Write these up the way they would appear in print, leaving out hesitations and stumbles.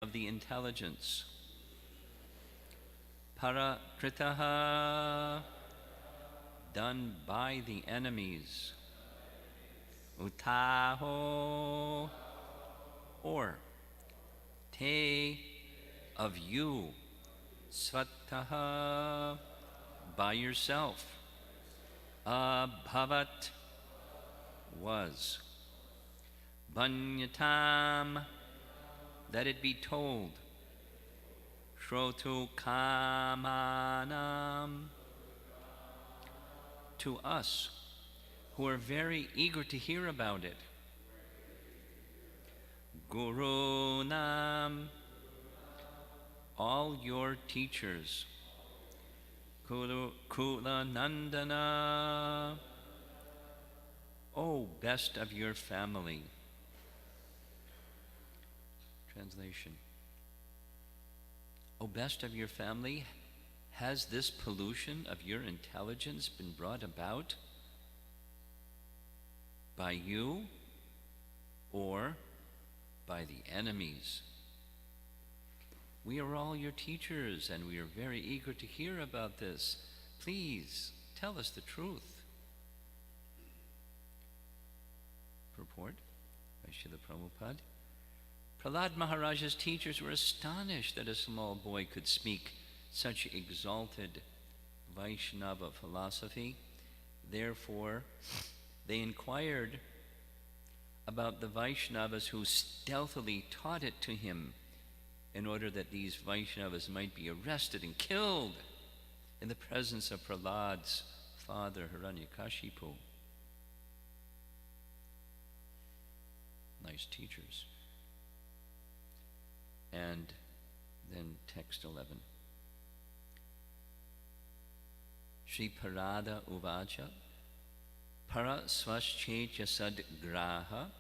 of the intelligence. Parakritaha, done by the enemies. Utaho, or te, of you. Svataha, by yourself. Abhavat, was. Banyatam, let it be told. Shrotu kamanam, to us who are very eager to hear about it. Guru Nam, all your teachers. Kula Nandana, O best of your family. Translation. O best of your family, has this pollution of your intelligence been brought about by you or by the enemies? We are all your teachers, and we are very eager to hear about this. Please tell us the truth. Purport by Srila Prabhupada. Prahlad Maharaj's teachers were astonished that a small boy could speak such exalted Vaishnava philosophy. Therefore, they inquired about the Vaishnavas who stealthily taught it to him, in order that these Vaishnavas might be arrested and killed in the presence of Prahlad's father, Hiranyakashipu. Nice teachers. And then text 11. Shri Parada Uvacha Para Swaschetya Sad Graha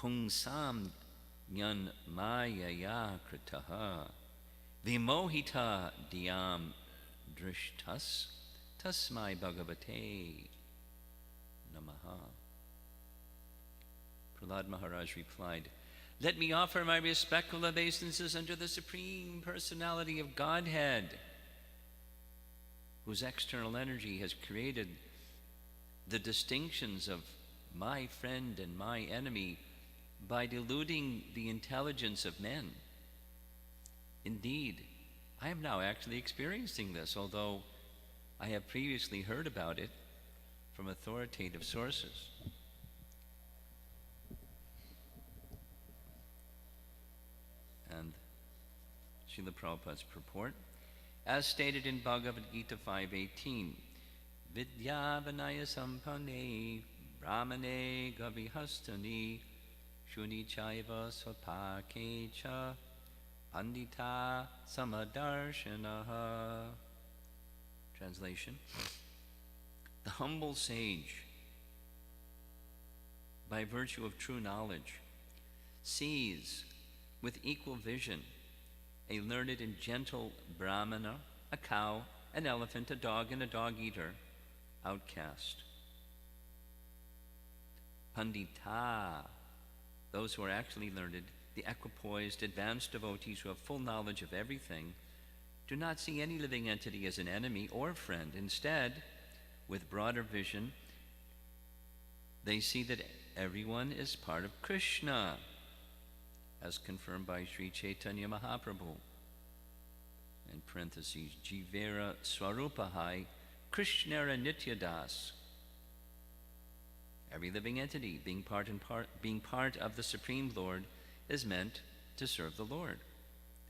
Pungsam Nyan Mayaya Kritaha Vimohita Diyam Drishtas Tasmai Bhagavate Namaha. Prahlad Maharaj replied, let me offer my respectful obeisances unto the Supreme Personality of Godhead, whose external energy has created the distinctions of my friend and my enemy by deluding the intelligence of men. Indeed, I am now actually experiencing this, although I have previously heard about it from authoritative sources. And Srila Prabhupada's purport, as stated in Bhagavad Gita 5:18, Vidya Vinaya Sampanne Brahmane Gavihastani Shuni Chaiva Swapakecha Pandita Samadarshanaha. Translation. The humble sage, by virtue of true knowledge, sees with equal vision a learned and gentle brahmana, a cow, an elephant, a dog, and a dog-eater, outcast. Pandita, those who are actually learned, the equipoised, advanced devotees who have full knowledge of everything, do not see any living entity as an enemy or friend. Instead, with broader vision, they see that everyone is part of Krishna, as confirmed by Sri Chaitanya Mahaprabhu. In parentheses, Jivera Swarupahai Krishnara Nityadas. Every living entity, being part of the Supreme Lord, is meant to serve the Lord.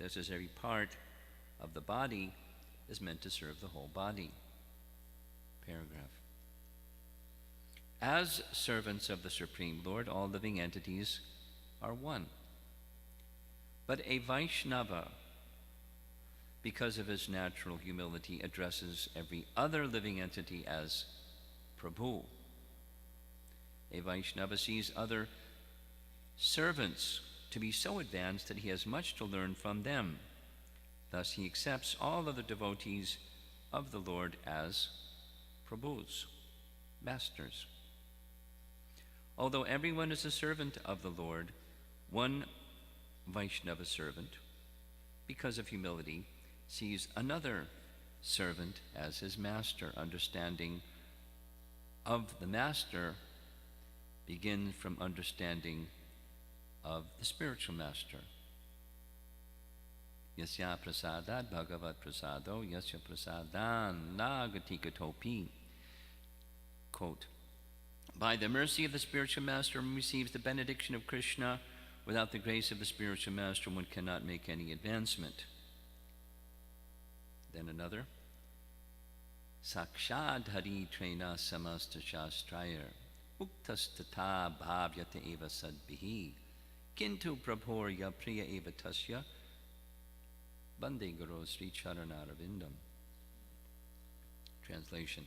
Just as every part of the body is meant to serve the whole body. Paragraph. As servants of the Supreme Lord, all living entities are one. But a Vaishnava, because of his natural humility, addresses every other living entity as Prabhu. A Vaishnava sees other servants to be so advanced that he has much to learn from them. Thus he accepts all other devotees of the Lord as Prabhus, masters. Although everyone is a servant of the Lord, one Vaishnava servant, because of humility, sees another servant as his master. Understanding of the master begins from understanding of the spiritual master. Yasya prasadat bhagavat prasado yasya prasadan nagatikatopi. Quote, by the mercy of the spiritual master, one receives the benediction of Krishna. Without the grace of the spiritual master, one cannot make any advancement. Then another, sakshad hari trena samasta shastraya uktastata bhavyata eva sadbihi kintu prabhorya priya eva tasya bande guru sri charanarvindam. Translation.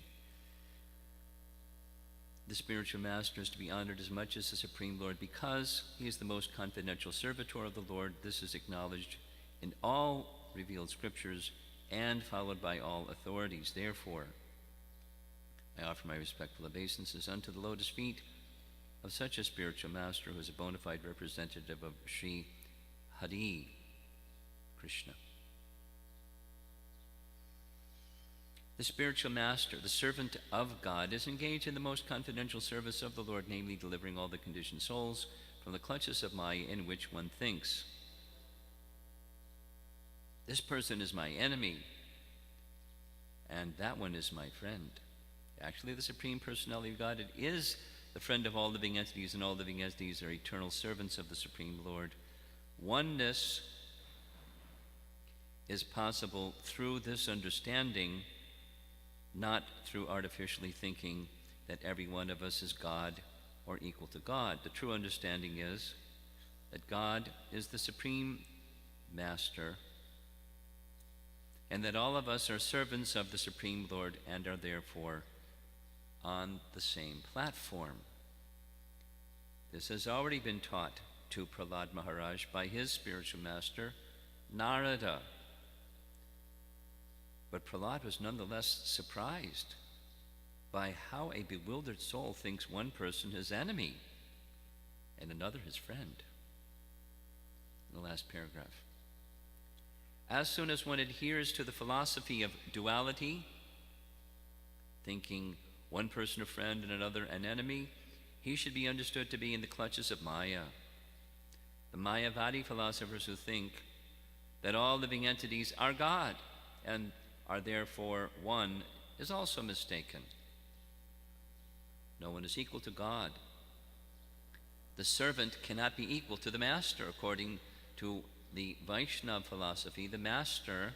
The spiritual master is to be honored as much as the Supreme Lord because he is the most confidential servitor of the Lord. This is acknowledged in all revealed scriptures and followed by all authorities. Therefore, I offer my respectful obeisances unto the lotus feet of such a spiritual master who is a bona fide representative of Sri Hari Krishna. The spiritual master, the servant of God, is engaged in the most confidential service of the Lord, namely delivering all the conditioned souls from the clutches of Maya in which one thinks, this person is my enemy, and that one is my friend. Actually, the Supreme Personality of Godhead is the friend of all living entities, and all living entities are eternal servants of the Supreme Lord. Oneness is possible through this understanding, not through artificially thinking that every one of us is God or equal to God. The true understanding is that God is the Supreme Master, and that all of us are servants of the Supreme Lord and are therefore on the same platform. This has already been taught to Prahlad Maharaj by his spiritual master, Narada. But Prahlad was nonetheless surprised by how a bewildered soul thinks one person his enemy and another his friend. In the last paragraph. As soon as one adheres to the philosophy of duality, thinking one person a friend and another an enemy, he should be understood to be in the clutches of Maya. The Mayavadi philosophers who think that all living entities are God and are therefore one is also mistaken. No one is equal to God. The servant cannot be equal to the master. According to the Vaishnava philosophy, the master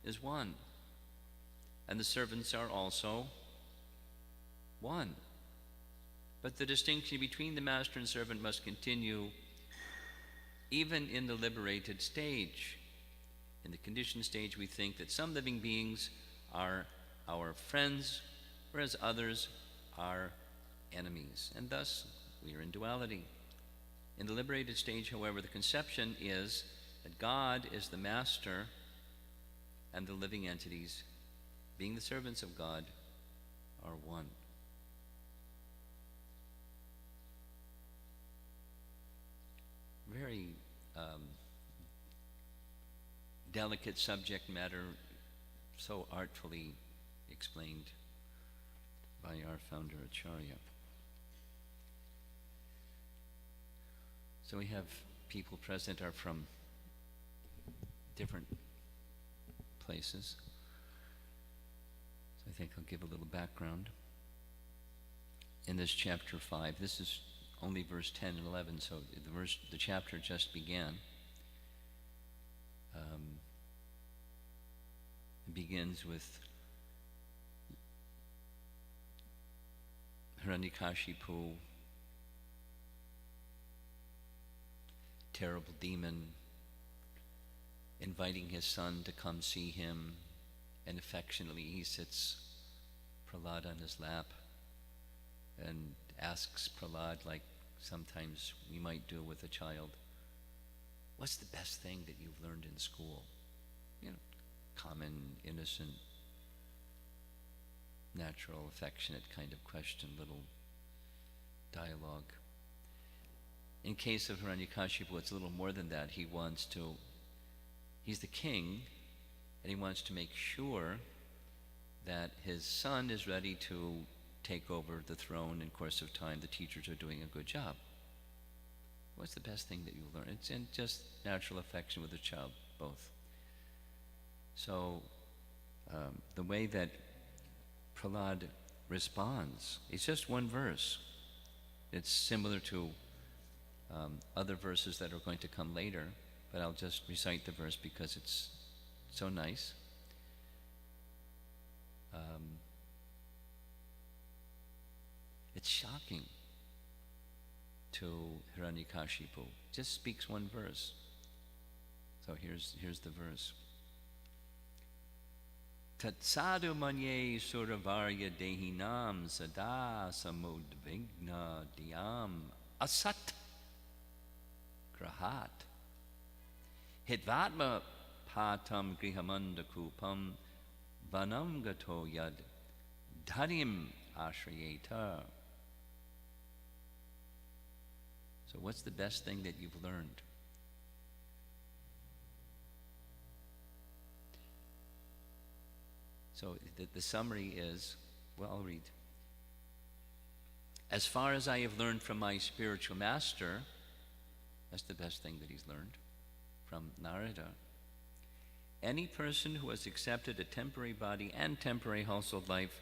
is one, and the servants are also one. But the distinction between the master and servant must continue even in the liberated stage. In the conditioned stage, we think that some living beings are our friends, whereas others are enemies, and thus we are in duality. In the liberated stage, however, the conception is that God is the master and the living entities, being the servants of God, are one. Very delicate subject matter, so artfully explained by our founder Acharya. So we have people present are from different places. So I think I'll give a little background. In this chapter 5, this is only verse 10 and 11, so the chapter just began. It begins with Hiranyakashipu, terrible demon, inviting his son to come see him, and affectionately he sits Prahlad on his lap and asks Prahlad, like sometimes we might do with a child, what's the best thing that you've learned in school? You know, common, innocent, natural, affectionate kind of question, little dialogue. In case of Hiranyakashipu, it's a little more than that. He's the king, and he wants to make sure that his son is ready to take over the throne in course of time. The teachers are doing a good job. What's the best thing that you learn? It's in just natural affection with a child, both. So the way that Prahlad responds, it's just one verse. It's similar to other verses that are going to come later, but I'll just recite the verse because it's so nice. It's shocking to Hiranyakashipu. Just speaks one verse. So here's the verse. Tat sadhu manye suravarya dehinam sada samudvigna diyam asat grahat hitvatma patam grihamanda kupam vanam gato yad dharim ashrayeta. So what's the best thing that you've learned? So the summary is, well, I'll read. As far as I have learned from my spiritual master, that's the best thing that he's learned from Narada. Any person who has accepted a temporary body and temporary household life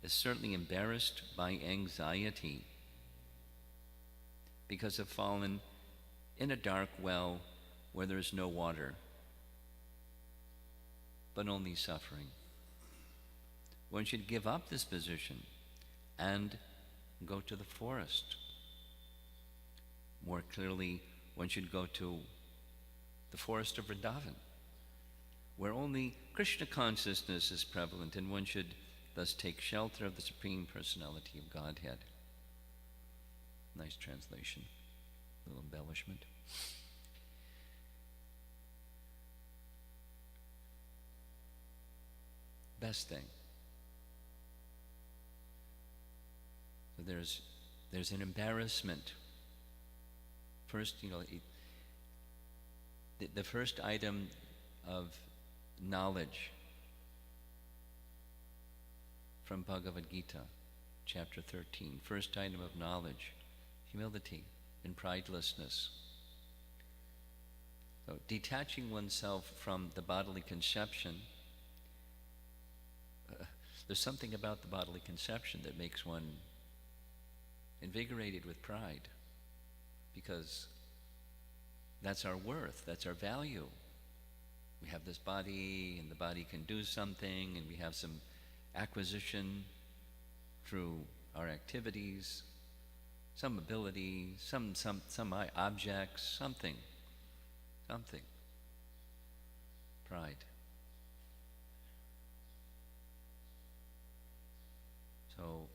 is certainly embarrassed by anxiety because have fallen in a dark well where there is no water, but only suffering. One should give up this position and go to the forest. More clearly, one should go to the forest of Vrindavan, where only Krishna consciousness is prevalent, and one should thus take shelter of the Supreme Personality of Godhead. Nice translation, a little embellishment. Best thing. So there's an embarrassment. First, the first item of knowledge from Bhagavad Gita, chapter 13. First item of knowledge, humility and pridelessness. So detaching oneself from the bodily conception, there's something about the bodily conception that makes one invigorated with pride, because that's our worth, that's our value. We have this body, and the body can do something, and we have some acquisition through our activities, some ability, some objects, something. Pride. So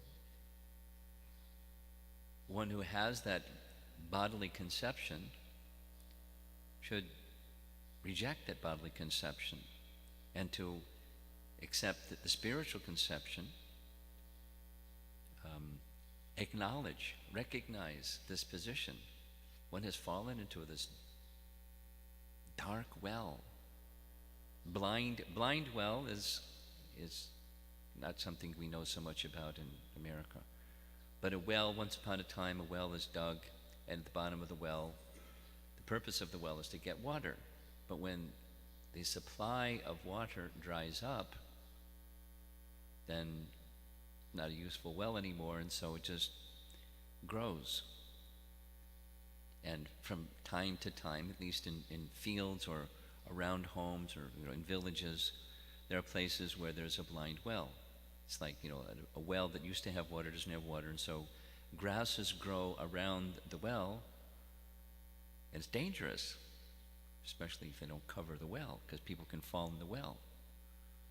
one who has that bodily conception should reject that bodily conception and to accept that the spiritual conception, acknowledge, recognize this position. One has fallen into this dark well. Blind well is not something we know so much about in America. But a well, once upon a time, a well is dug, and at the bottom of the well, the purpose of the well is to get water. But when the supply of water dries up, then not a useful well anymore, and so it just grows. And from time to time, at least in fields or around homes or in villages, there are places where there's a blind well. It's like, a well that used to have water doesn't have water, and so grasses grow around the well, and it's dangerous, especially if they don't cover the well, because people can fall in the well,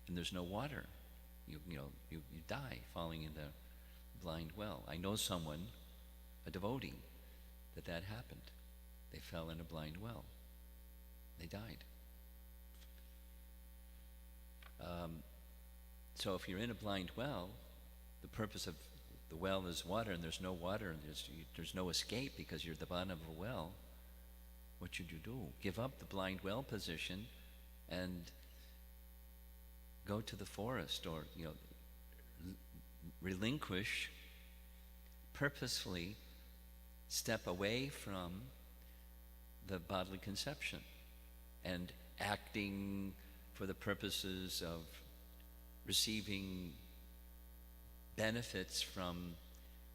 and there's no water. You die falling in the blind well. I know someone, a devotee, that happened. They fell in a blind well. They died. So if you're in a blind well, the purpose of the well is water and there's no water and there's no escape because you're at the bottom of a well, what should you do? Give up the blind well position and go to the forest, or relinquish, purposefully step away from the bodily conception and acting for the purposes of receiving benefits from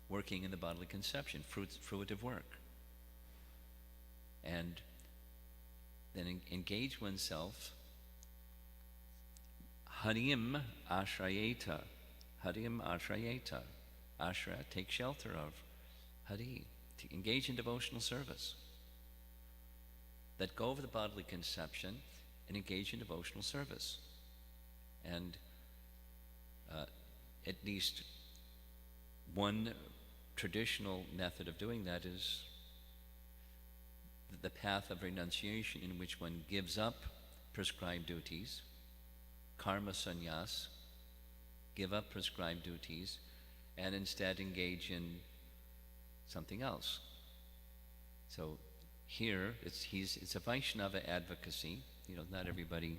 working in the bodily conception, fruitive work. And then engage oneself, harim ashrayeta, harim ashrayeta, ashra, take shelter of, hari, to engage in devotional service. Let go of the bodily conception and engage in devotional service. And at least one traditional method of doing that is the path of renunciation, in which one gives up prescribed duties, karma sannyas, give up prescribed duties, and instead engage in something else. So here, it's a Vaishnava advocacy. Not everybody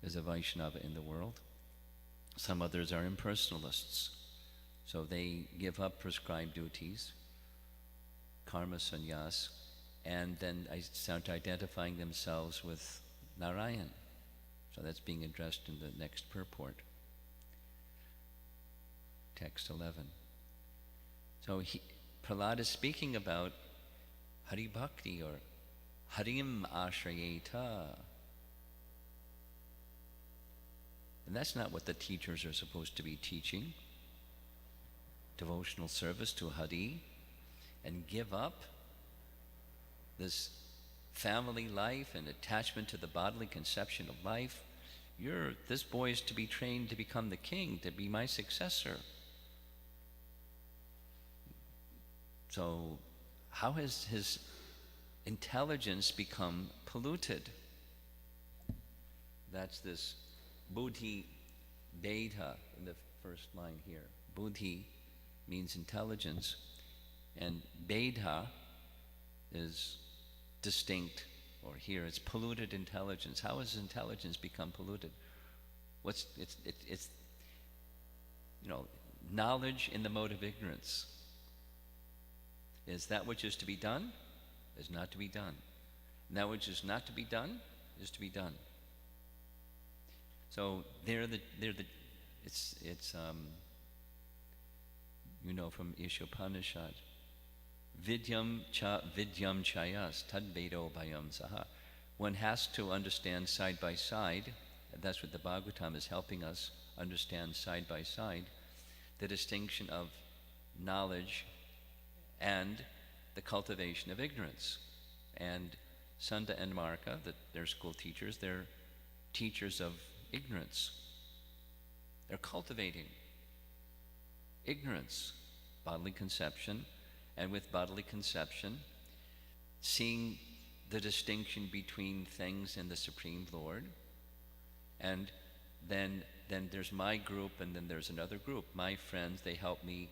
is a Vaishnava in the world. Some others are impersonalists. So they give up prescribed duties, karma sannyas, and then I start identifying themselves with Narayan. So that's being addressed in the next purport. Text 11. So Prahlad is speaking about Hari Bhakti, or Harim Ashrayeta. And that's not what the teachers are supposed to be teaching. Devotional service to Hari, and give up this family life and attachment to the bodily conception of life. This boy is to be trained to become the king, to be my successor. So how has his intelligence become polluted? That's this buddhi data in the first line here. Buddhi means intelligence, and bedha is distinct, or here it's polluted intelligence. How has intelligence become polluted? It's knowledge in the mode of ignorance. Is that which is to be done is not to be done. And that which is not to be done is to be done. So from Ishopanishad, vidyam cha vidyam chayas tadvedo bhayam saha. One has to understand side by side, and that's what the Bhagavatam is helping us understand side by side, the distinction of knowledge and the cultivation of ignorance. And Sunda and Marka, they're school teachers, they're teachers of ignorance. They're cultivating ignorance, bodily conception, and with bodily conception, seeing the distinction between things and the Supreme Lord. And then there's my group, and then there's another group. My friends, they help me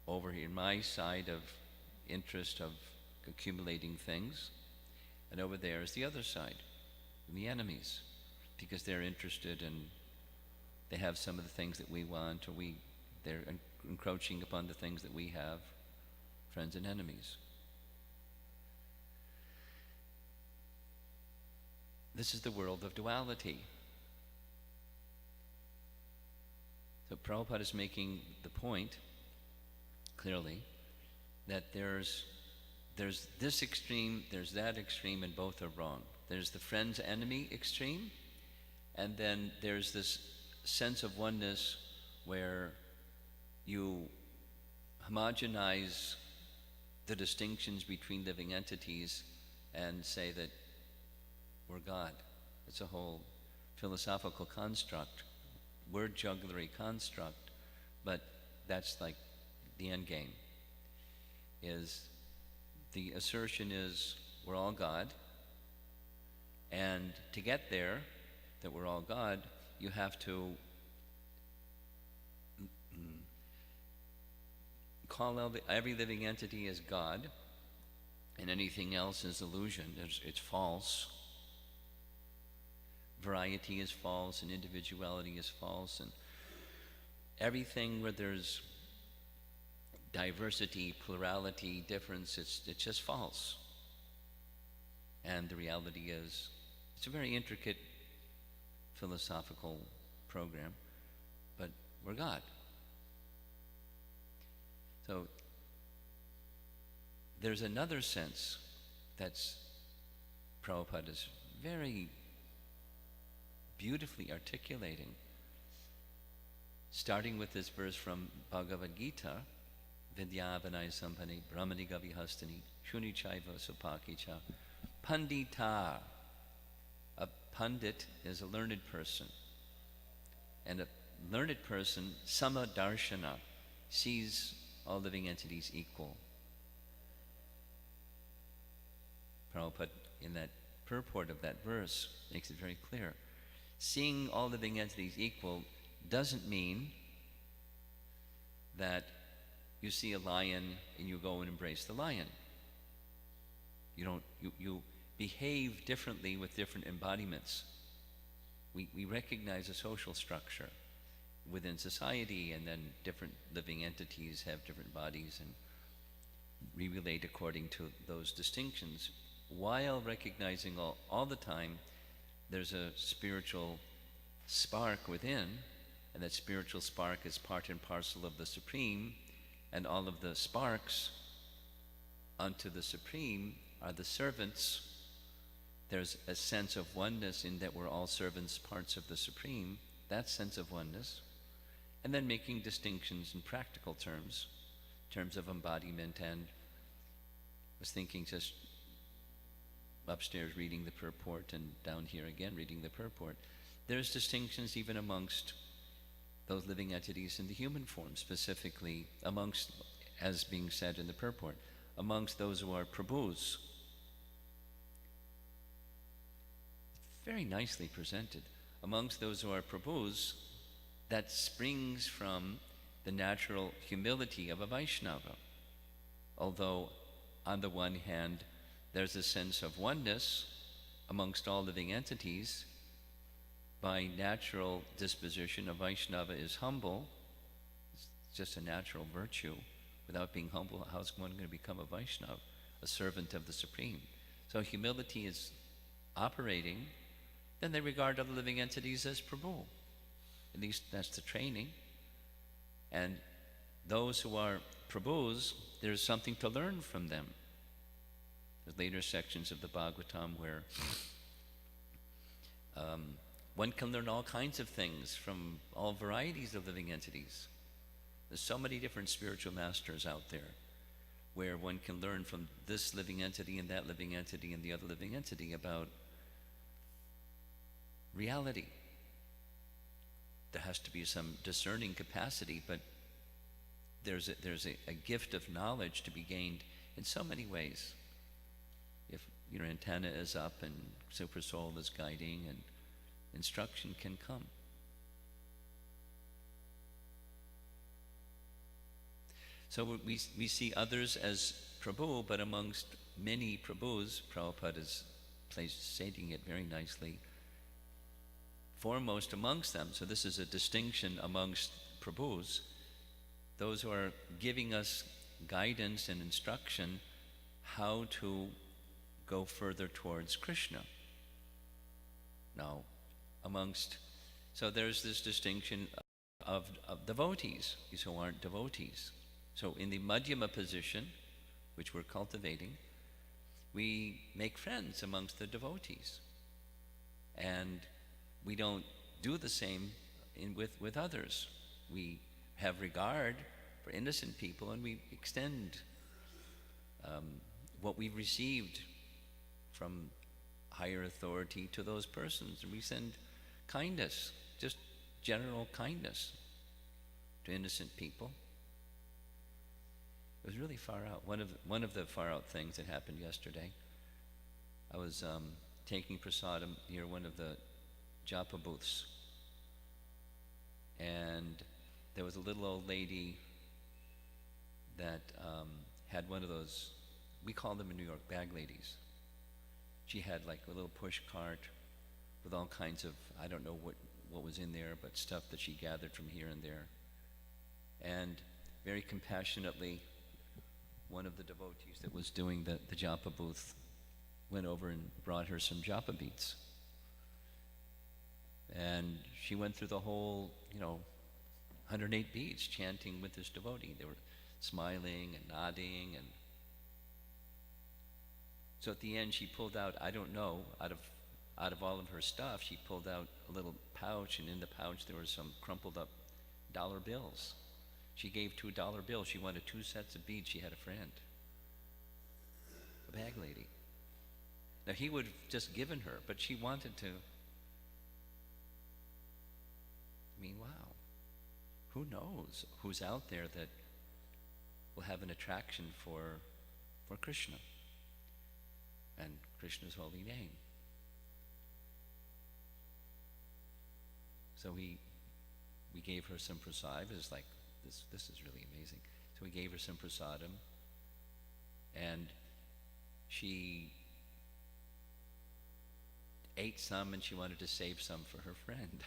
over here, my side of interest of accumulating things. And over there is the other side, the enemies, because they're interested in, they have some of the things that we want, or they're encroaching upon the things that we have, friends and enemies. This is the world of duality. So Prabhupada is making the point, clearly, that there's this extreme, there's that extreme, and both are wrong. There's the friends-enemy extreme, and then there's this sense of oneness where you homogenize the distinctions between living entities and say that we're God. It's a whole philosophical construct, word jugglery construct, but that's like the end game. Is the assertion is we're all God, and to get there, that we're all God, you have to call every living entity as God, and anything else is illusion. It's false. Variety is false, and individuality is false, and everything where there's diversity, plurality, difference, it's just false. And the reality is, it's a very intricate philosophical program, but we're God. So there's another sense that's Prabhupada is very beautifully articulating, starting with this verse from Bhagavad Gita, Vidyavanai Sampani Brahmani Gavihastani Shuni Chaiva Supakicha Pandita. A pandit is a learned person, and a learned person, sama darshana, sees all living entities equal. Prabhupada, in that purport of that verse, makes it very clear. Seeing all living entities equal doesn't mean that you see a lion and you go and embrace the lion. You behave differently with different embodiments. We recognize a social structure within society, and then different living entities have different bodies, and we relate according to those distinctions, while recognizing all the time there's a spiritual spark within, and that spiritual spark is part and parcel of the Supreme, and all of the sparks unto the Supreme are the servants. There's a sense of oneness in that we're all servants, parts of the Supreme, that sense of oneness, and then making distinctions in practical terms, in terms of embodiment. And I was thinking just upstairs reading the purport, and down here again reading the purport, there's distinctions even amongst those living entities in the human form, specifically amongst, as being said in the purport, amongst those who are Prabhus. Very nicely presented. Amongst those who are Prabhus, that springs from the natural humility of a Vaishnava. Although, on the one hand, there's a sense of oneness amongst all living entities. By natural disposition, a Vaishnava is humble. It's just a natural virtue. Without being humble, how's one going to become a Vaishnava, a servant of the Supreme? So humility is operating. Then they regard other living entities as Prabhu. At least that's the training. And those who are Prabhus, there's something to learn from them. There's later sections of the Bhagavatam where one can learn all kinds of things from all varieties of living entities. There's so many different spiritual masters out there where one can learn from this living entity and that living entity and the other living entity about reality. There has to be some discerning capacity, but there's a gift of knowledge to be gained in so many ways. If your antenna is up and Super Soul is guiding, and instruction can come. So we see others as Prabhu, but amongst many Prabhus, Prabhupada is stating it very nicely, foremost amongst them, so this is a distinction amongst Prabhus, those who are giving us guidance and instruction how to go further towards Krishna. Now, so there's this distinction of devotees, these who aren't devotees. So in the Madhyama position, which we're cultivating, we make friends amongst the devotees. And we don't do the same with others. We have regard for innocent people, and we extend what we've received from higher authority to those persons. And we send kindness, just general kindness to innocent people. It was really far out. One of the far out things that happened yesterday, I was taking prasadam near one of the japa booths, and there was a little old lady that had one of those, we call them in New York bag ladies. She had like a little push cart with all kinds of, I don't know what was in there, but stuff that she gathered from here and there. And very compassionately, one of the devotees that was doing the japa booth went over and brought her some japa beads. And she went through the whole, 108 beads chanting with this devotee. They were smiling and nodding, and so at the end she pulled out, I don't know, out of all of her stuff, she pulled out a little pouch, and in the pouch there were some crumpled up dollar bills. She gave $2 bills. She wanted 2 sets of beads. She had a friend, a bag lady. Now he would have just given her, but she wanted to. I mean, wow. Who knows who's out there that will have an attraction for Krishna and Krishna's holy name. So we gave her some prasad. It was like, this is really amazing. So we gave her some prasadam, and she ate some, and she wanted to save some for her friend.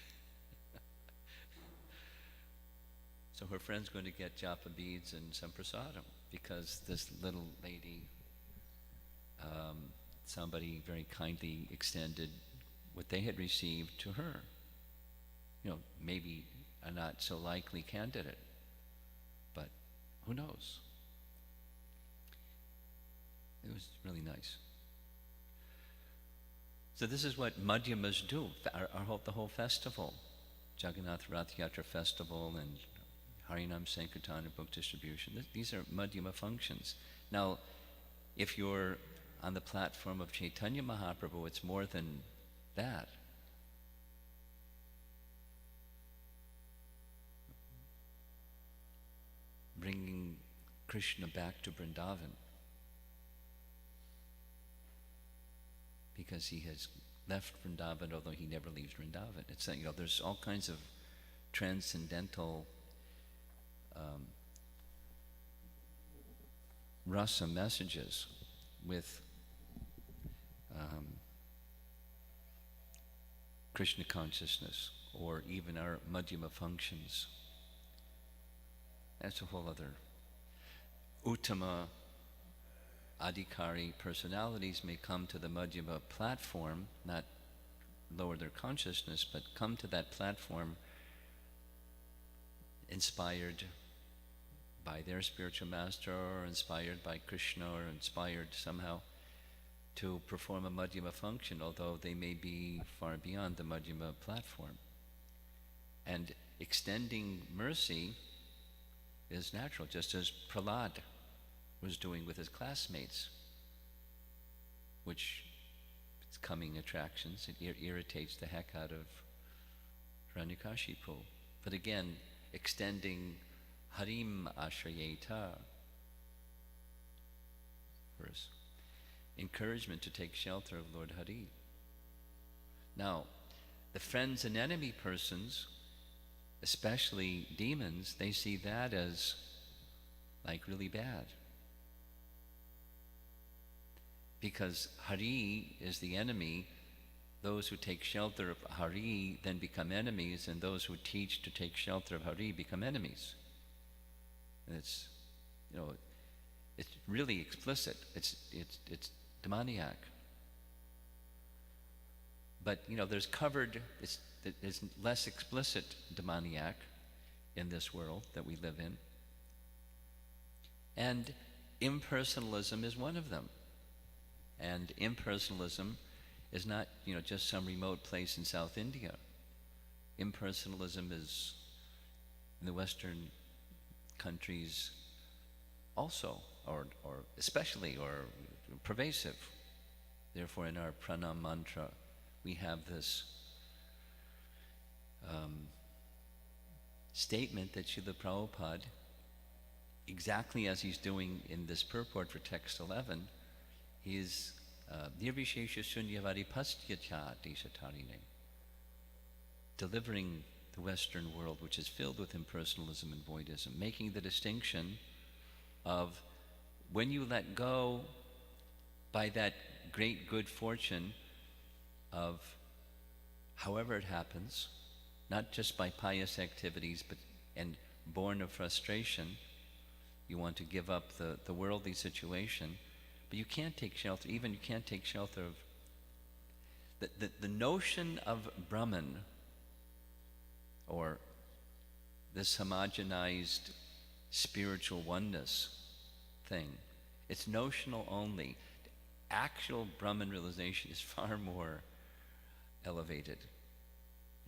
So her friend's going to get japa beads and some prasadam, because this little lady, somebody very kindly extended what they had received to her. Maybe a not so likely candidate, but who knows? It was really nice. So this is what Madhyamas do, the whole festival, Jagannath Rath Yatra festival and Harinam Sankirtan and book distribution. These are Madhyama functions. Now, if you're on the platform of Chaitanya Mahaprabhu, it's more than that. Bringing Krishna back to Vrindavan, because he has left Vrindavan, although he never leaves Vrindavan. It's that, there's all kinds of transcendental rasa messages with Krishna consciousness, or even our Madhyama functions. That's a whole other. Uttama Adhikari personalities may come to the Madhyama platform, not lower their consciousness, but come to that platform inspired by their spiritual master, or inspired by Krishna, or inspired somehow to perform a Madhyama function, although they may be far beyond the Madhyama platform. And extending mercy is natural, just as Prahlad was doing with his classmates, which it's coming attractions. It irritates the heck out of Hiranyakashipu. But again, extending Harim Ashrayeta, verse, encouragement to take shelter of Lord Hari. Now, the friends and enemy persons, especially demons, they see that as like really bad. Because Hari is the enemy, those who take shelter of Hari then become enemies, and those who teach to take shelter of Hari become enemies. And it's really explicit. It's demoniac. But there's there's less explicit demoniac in this world that we live in. And impersonalism is one of them. And impersonalism is not, just some remote place in South India. Impersonalism is in the Western countries also, or especially, or pervasive. Therefore, in our pranam mantra, we have this statement that Srila Prabhupada, exactly as he's doing in this purport for text 11, he's Nirvishesha Shunyavadi Pastyachati Satarine, delivering the Western world, which is filled with impersonalism and voidism, making the distinction of when you let go by that great good fortune of however it happens, not just by pious activities, but and born of frustration, you want to give up the worldly situation, but you can't take shelter, even you can't take shelter of the notion of Brahman, or this homogenized spiritual oneness thing. It's notional only. Actual Brahman realization is far more elevated,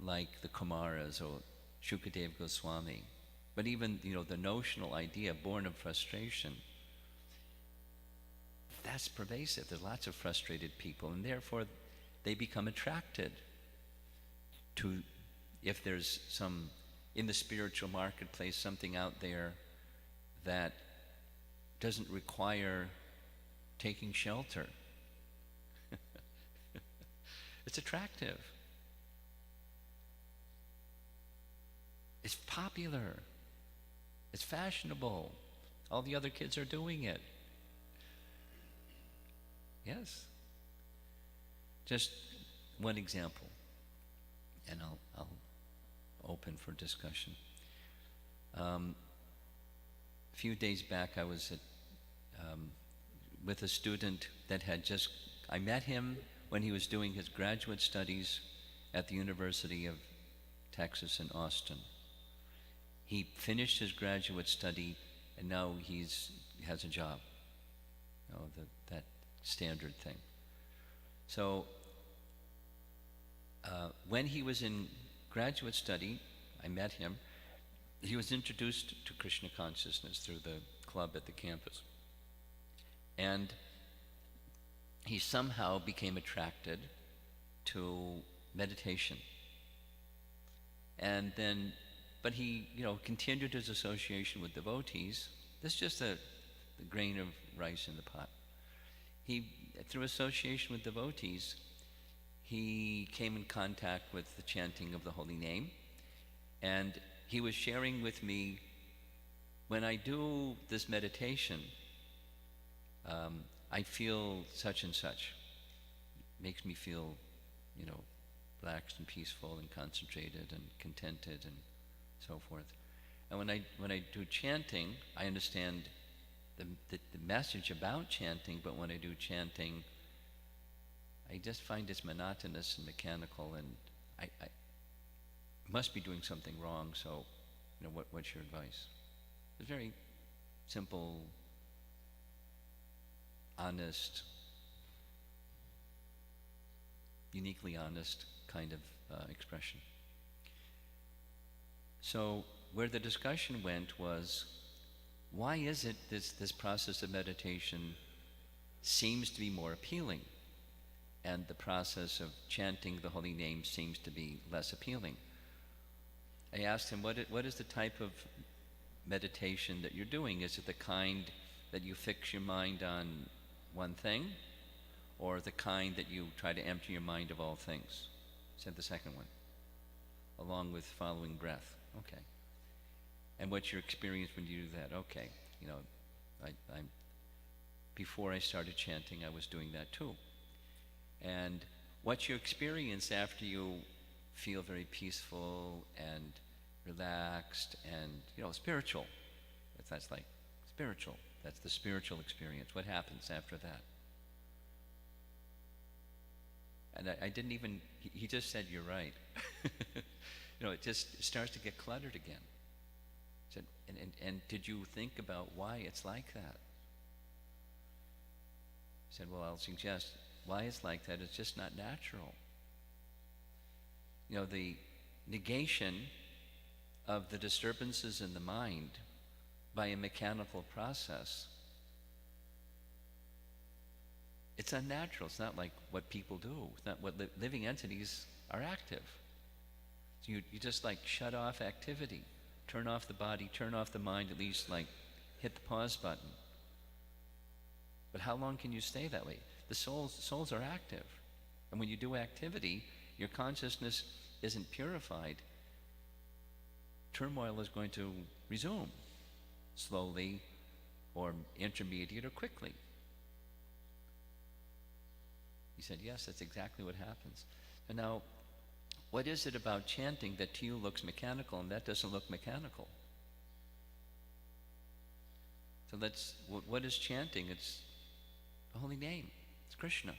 like the Kumaras or Shukadeva Goswami. But even, the notional idea, born of frustration, that's pervasive. There's lots of frustrated people, and therefore they become attracted to, if there's some, in the spiritual marketplace, something out there that doesn't require taking shelter. It's attractive. It's popular. It's fashionable. All the other kids are doing it. Yes. Just one example, and I'll open for discussion. A few days back, I was with a student that I met him when he was doing his graduate studies at the University of Texas in Austin. He finished his graduate study, and now he has a job. That standard thing. So when he was in graduate study, I met him. He was introduced to Krishna consciousness through the club at the campus. And he somehow became attracted to meditation. And then, but he, continued his association with devotees. This is just the grain of rice in the pot. He, through association with devotees, he came in contact with the chanting of the holy name, and he was sharing with me, when I do this meditation, I feel such and such. It makes me feel, relaxed and peaceful and concentrated and contented and so forth. And when I do chanting, I understand the message about chanting, but when I do chanting, I just find it's monotonous and mechanical, and I must be doing something wrong, so, what's your advice? It's a very simple, honest, uniquely honest kind of expression. So where the discussion went was, why is it this process of meditation seems to be more appealing, and the process of chanting the holy name seems to be less appealing? I asked him, what is the type of meditation that you're doing? Is it the kind that you fix your mind on one thing, or the kind that you try to empty your mind of all things? He said the second one, along with following breath. Okay. And what's your experience when you do that? Okay. I'm before I started chanting, I was doing that too. And what's your experience after you feel very peaceful and relaxed and, spiritual? That's like spiritual. That's the spiritual experience. What happens after that? And I didn't even, he just said, you're right. It just starts to get cluttered again. He said, and did you think about why it's like that? He said, well, I'll suggest why it's like that. It's just not natural. The negation of the disturbances in the mind by a mechanical process, it's unnatural. It's not like what people do. It's not what living entities are active. So you just like shut off activity, turn off the body, turn off the mind, at least like hit the pause button. But how long can you stay that way? The souls are active. And when you do activity, your consciousness isn't purified. Turmoil is going to resume slowly, or intermediate or quickly? He said, yes, that's exactly what happens. So now, what is it about chanting that to you looks mechanical and that doesn't look mechanical? So what is chanting? It's the holy name. It's Krishna.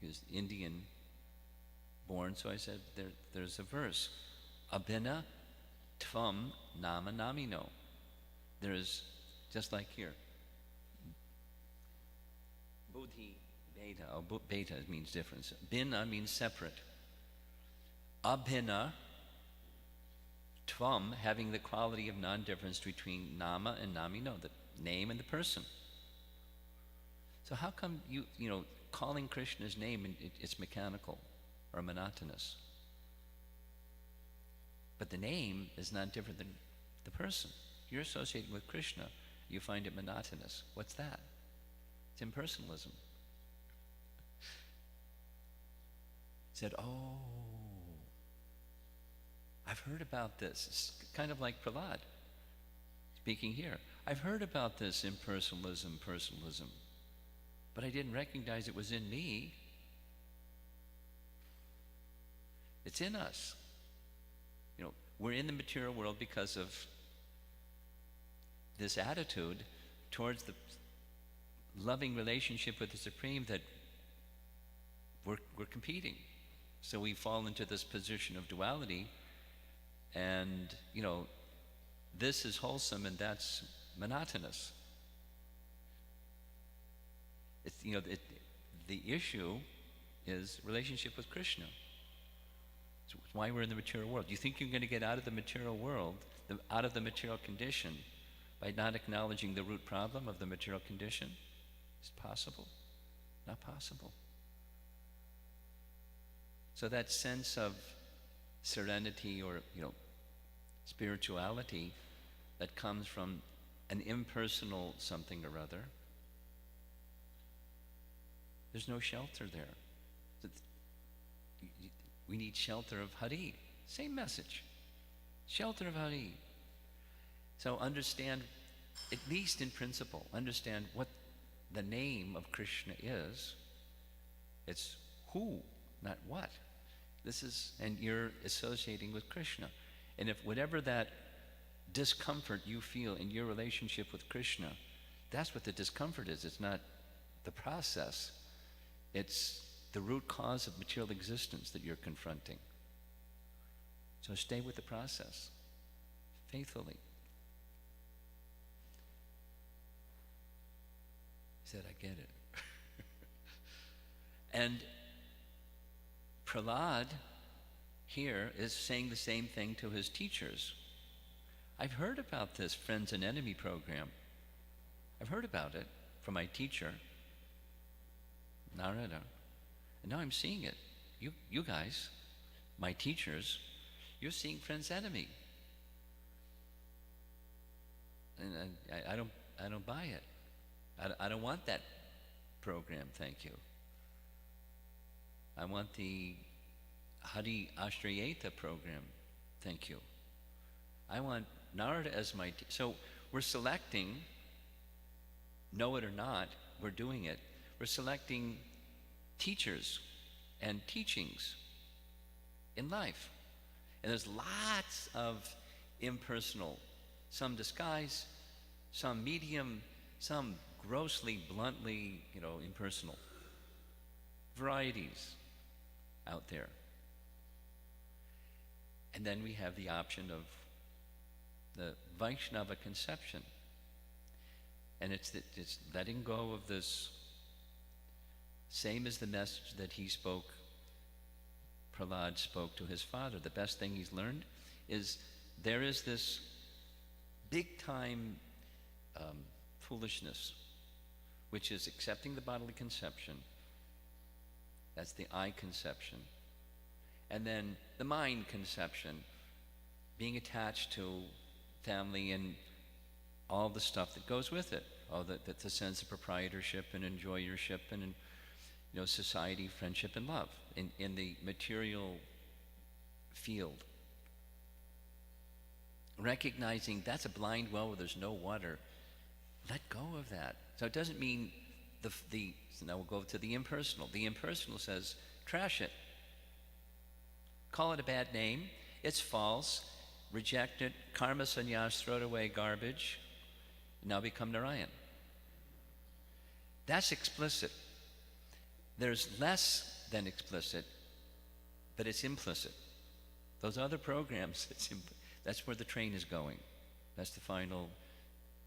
He was Indian born, so I said, there's a verse. Abhina tvam nama namino. There's, just like here, Buddhi beta, or beta means difference. Bina means separate. Abhina tvam, having the quality of non-difference between nama and namino, the name and the person. So how come calling Krishna's name, it's mechanical or monotonous? But the name is not different than the person. You're associating with Krishna, you find it monotonous. What's that? It's impersonalism. Said, oh, I've heard about this. It's kind of like Prahlad speaking here. I've heard about this impersonalism, personalism, but I didn't recognize it was in me. It's in us. We're in the material world because of this attitude towards the loving relationship with the Supreme that we're competing. So we fall into this position of duality, and this is wholesome and that's monotonous. It's, the issue is relationship with Krishna. It's why we're in the material world. You think you're going to get out of the material world, out of the material condition, by not acknowledging the root problem of the material condition? Is it possible? Not possible. So that sense of serenity or spirituality that comes from an impersonal something or other, there's no shelter there. We need shelter of Hari. Same message. Shelter of Hari. So understand, at least in principle, understand what the name of Krishna is. It's who, not what. And you're associating with Krishna. And if whatever that discomfort you feel in your relationship with Krishna, that's what the discomfort is. It's not the process. It's the root cause of material existence that you're confronting. So stay with the process, faithfully. He said, I get it. And Prahlad here is saying the same thing to his teachers. I've heard about this Friends and Enemy program. I've heard about it from my teacher, Narada. And now I'm seeing it. You guys, my teachers, you're seeing Friends Enemy. And I don't buy it. I don't want that program, thank you. I want the Hari Ashrayeta program, thank you. I want Narada as my so we're selecting, know it or not, we're doing it. We're selecting teachers and teachings in life. And there's lots of impersonal, some disguise, some medium, some grossly, bluntly, impersonal. Varieties out there. And then we have the option of the Vaishnava conception. And it's letting go of this, same as the message that Prahlad spoke to his father. The best thing he's learned is there is this big time foolishness, which is accepting the bodily conception. That's the I conception. And then the mind conception, being attached to family and all the stuff that goes with it, all the sense of proprietorship and enjoyership and society, friendship, and love in the material field. recognizing that's a blind well where there's no water. Let go of that. So it doesn't mean so now we'll go to the impersonal. The impersonal says, trash it. Call it a bad name. It's false. Reject it. Karma sannyas, throw it away, garbage. Now become Narayan. That's explicit. There's less than explicit, but it's implicit. Those other programs, that's where the train is going. That's the final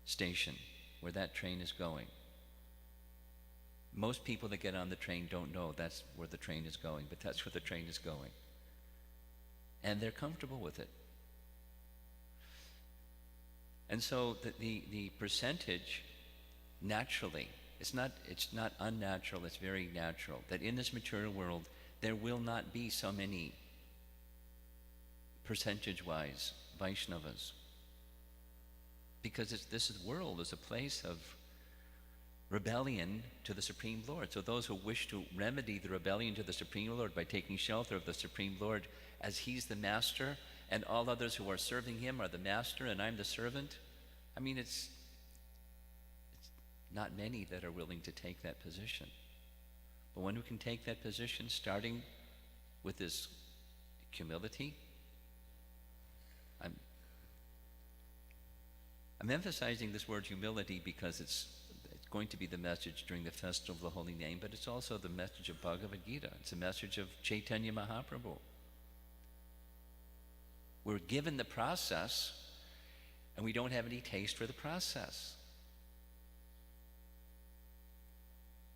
station where that train is going. Most people that get on the train don't know that's where the train is going, but that's where the train is going. And they're comfortable with it. And so the percentage, naturally, it's not unnatural, it's very natural, that in this material world, there will not be so many, percentage-wise, Vaishnavas. Because this world is a place of rebellion to the Supreme Lord. So those who wish to remedy the rebellion to the Supreme Lord by taking shelter of the Supreme Lord as He's the master, and all others who are serving Him are the master and I'm the servant. I mean, it's not many that are willing to take that position. But one who can take that position, starting with this humility, I'm emphasizing this word humility because it's going to be the message during the Festival of the Holy Name, but it's also the message of Bhagavad Gita. It's a message of Chaitanya Mahaprabhu. We're given the process, and we don't have any taste for the process.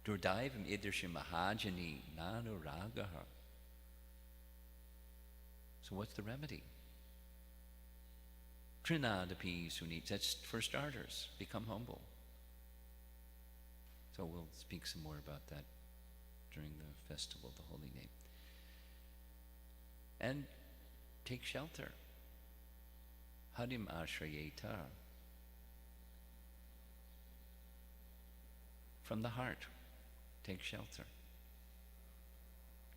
Durdaivam idrashim mahajani nanuragaha. So what's the remedy? Trinadapi sunit. That's for starters. Become humble. So we'll speak some more about that during the Festival of the Holy Name. And take shelter. Harim ashrayeta. From the heart, take shelter.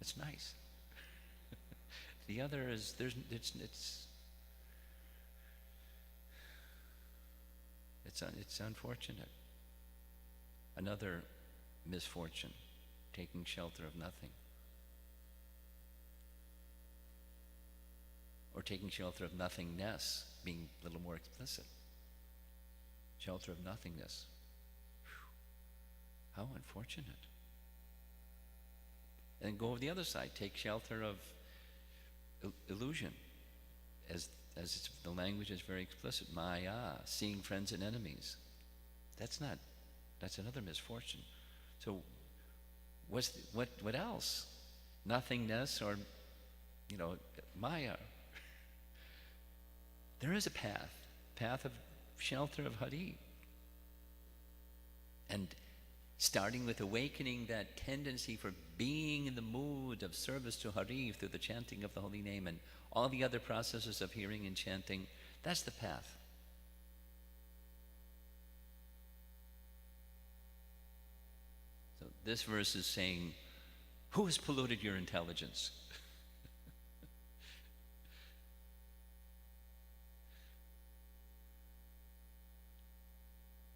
It's nice. The other is it's unfortunate. Another misfortune, taking shelter of nothing. Or taking shelter of nothingness, being a little more explicit. Shelter of nothingness. Whew. How unfortunate. And go over the other side, take shelter of illusion. As the language is very explicit, maya, seeing friends and enemies. That's another misfortune. So what else? Nothingness or, maya. There is a path of shelter of Hari. And starting with awakening that tendency for being in the mood of service to Hari through the chanting of the holy name and all the other processes of hearing and chanting, that's the path. So this verse is saying, who has polluted your intelligence?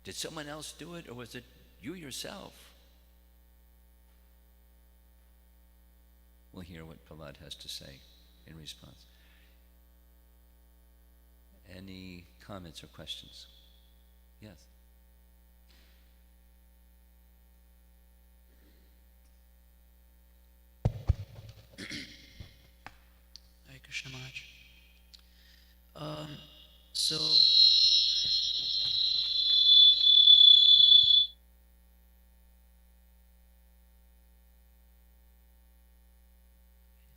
Did someone else do it, or was it you yourself? We'll hear what Prahlad has to say in response. Any comments or questions? Yes. Hare Krishna Maharaj. So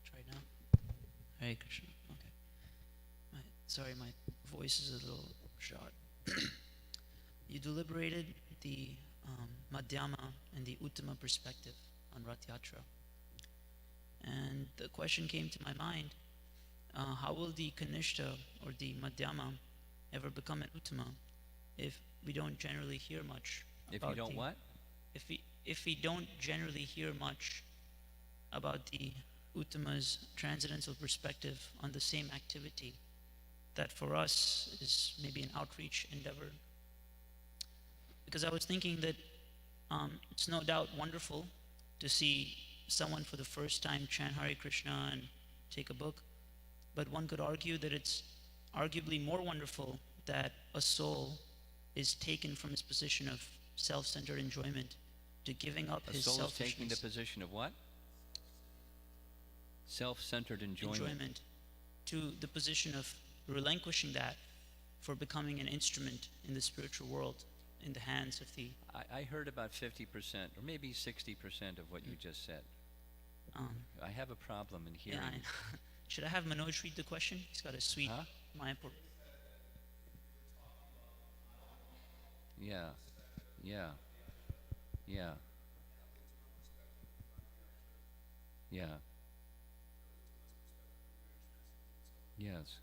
try now. Hare Krishna. Okay. Sorry, my voice is a little short. You deliberated the Madhyama and the Uttama perspective on Rath Yatra. And the question came to my mind, how will the Kanishta or the Madhyama ever become an Uttama if we don't generally hear much about If you don't what? If we don't generally hear much about the Uttama's transcendental perspective on the same activity that for us is maybe an outreach endeavor. Because I was thinking that it's no doubt wonderful to see someone for the first time chant Hare Krishna and take a book, but one could argue that it's arguably more wonderful that a soul is taken from his position of self-centered enjoyment to giving up A his soul is taking the selfishness, position of what? Self-centered enjoyment. to the position of relinquishing that for becoming an instrument in the spiritual world in the hands of the I heard about 50% or maybe 60% of what you just said. I have a problem in hearing. Should I have Manoj read the question? He's got a sweet Huh? Mayapur. Yeah, yeah, yeah, yeah. Yes.